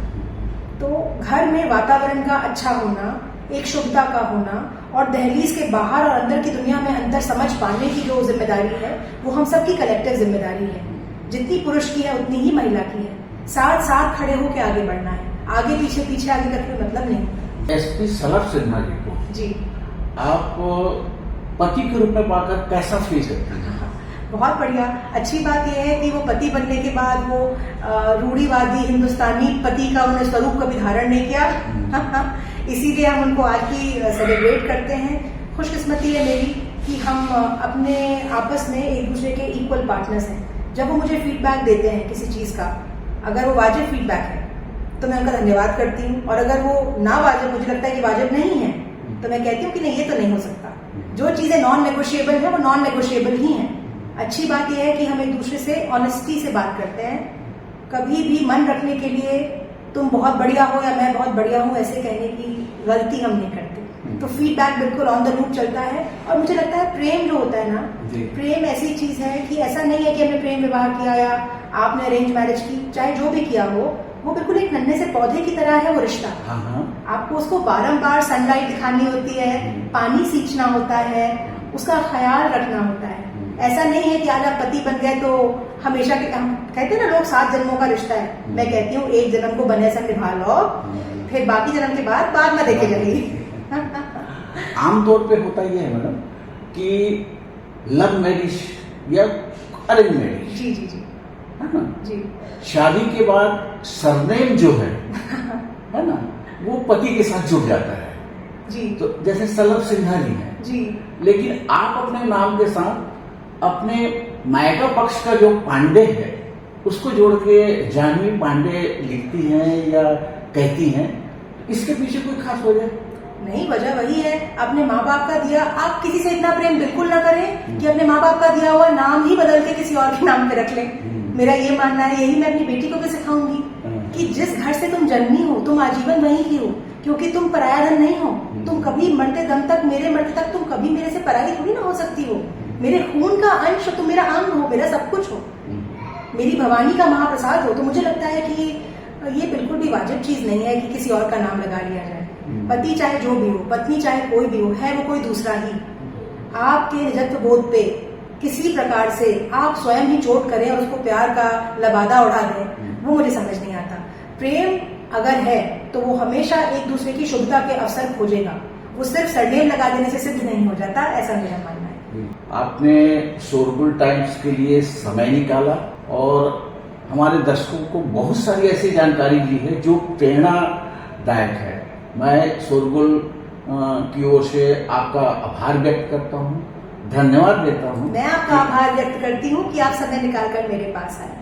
[SPEAKER 2] तो घर में वातावरण का अच्छा होना, एक शुद्धता का होना और दहलीज के बाहर और अंदर की दुनिया में अंतर समझ पाने की जो जिम्मेदारी है वो हम सबकी कलेक्टिव जिम्मेदारी है। जितनी पुरुष की है उतनी ही महिला की है। साथ साथ खड़े होकर आगे बढ़ना है, आगे पीछे पीछे आगे का कोई मतलब नहीं।
[SPEAKER 1] एसपी सलभ सिन्हा जी को
[SPEAKER 2] जी
[SPEAKER 1] आप पति के रूप में पाकर कैसा फील करते हैं?
[SPEAKER 2] बहुत बढ़िया। अच्छी बात यह है कि वो पति बनने के बाद वो रूढ़िवादी हिंदुस्तानी पति का उन्होंने स्वरूप कभी धारण नहीं किया। इसीलिए हम उनको आज भी सेलिब्रेट करते हैं। खुशकिस्मती है मेरी कि हम अपने आपस में एक दूसरे के इक्वल पार्टनर्स हैं। जब वो मुझे फीडबैक देते हैं किसी चीज का, अगर वो वाजिब फीडबैक है तो मैं उनका धन्यवाद करती हूँ, और अगर वो ना वाजिब, मुझे लगता है कि वाजिब नहीं है, तो मैं कहती हूँ कि नहीं, ये तो नहीं हो सकता। जो चीजें नॉन नेगोशिएबल है वो नॉन नेगोशिएबल ही है। अच्छी बात यह है कि हम एक दूसरे से ऑनेस्टी से बात करते हैं। कभी भी मन रखने के लिए तुम बहुत बढ़िया हो या मैं बहुत बढ़िया हूँ ऐसे कहने की गलती हम नहीं करते। तो फीडबैक बिल्कुल ऑन द लूप चलता है। और मुझे लगता है प्रेम जो होता है ना, प्रेम ऐसी चीज है कि ऐसा नहीं है कि हमने प्रेम विवाह किया या आपने अरेंज मैरिज की, चाहे जो भी किया हो, वो बिल्कुल एक नन्हे से पौधे की तरह है वो रिश्ता। आपको उसको बारंबार सनलाइट दिखानी होती है, पानी सींचना होता है, उसका ख्याल रखना होता है। ऐसा नहीं है कि आज आप पति बन गए तो हमेशा के, हम कहते हैं ना लोग 7 जन्मों का रिश्ता है। मैं कहती हूँ एक जन्म को बने से निभा लो, फिर बाकी जन्म के बाद में देखे जाइए।
[SPEAKER 1] आमतौर पे होता यह है मैडम कि लव मैरिज या अरेंज मैरिज,
[SPEAKER 2] जी जी जी,
[SPEAKER 1] है ना,
[SPEAKER 2] जी,
[SPEAKER 1] शादी के बाद सरनेम जो है ना, वो पति के साथ जुड़ जाता है
[SPEAKER 2] जी।
[SPEAKER 1] तो जैसे सलभ सिन्हा जी है
[SPEAKER 2] जी,
[SPEAKER 1] लेकिन आप अपने नाम के साथ अपने मायका पक्ष का जो पांडे है उसको जोड़ के जानवी पांडे लिखती हैं या कहती हैं, इसके पीछे कोई खास वजह?
[SPEAKER 2] नहीं, वजह वही है, अपने माँ बाप का दिया। आप किसी से इतना प्रेम बिल्कुल ना करें कि अपने माँ बाप का दिया हुआ नाम ही बदल के किसी और के नाम पे रख लें। मेरा ये मानना है, यही मैं अपनी बेटी को भी सिखाऊंगी कि जिस घर से तुम जन्मी हो तुम आजीवन वहीं की हो, क्योंकि तुम पराया धन नहीं हो। तुम कभी मरते दम तक, मेरे मरते तक तुम कभी मेरे से पराई थोड़ी ना हो सकती हो। मेरे खून का अंश हो, तुम मेरा अंग हो, मेरा सब कुछ हो, मेरी भवानी का महाप्रसाद हो। तो मुझे लगता है कि ये बिल्कुल भी वाजिब चीज नहीं है कि किसी और का नाम लगा लिया जाए। पति चाहे जो भी हो, पत्नी चाहे कोई भी हो, है वो कोई दूसरा ही। आपके निजत्व बोध पे किसी प्रकार से आप स्वयं ही चोट करें और उसको प्यार का लबादा उड़ा दें, वो मुझे समझ नहीं आता। प्रेम अगर है तो वो हमेशा एक दूसरे की शुद्धता के अवसर खोजेगा, वो सिर्फ सरनेम लगा देने से सिद्ध नहीं हो जाता, ऐसा मेरा मानना है।
[SPEAKER 1] आपने शोरगुल टाइम्स के लिए समय निकाला और हमारे दर्शकों को बहुत सारी ऐसी जानकारी दी है जो प्रेरणादायक है। मैं शोरगुल की ओर से आपका आभार व्यक्त करता हूँ, धन्यवाद देता हूँ।
[SPEAKER 2] मैं आपका आभार व्यक्त करती हूँ कि आप समय निकालकर मेरे पास आए।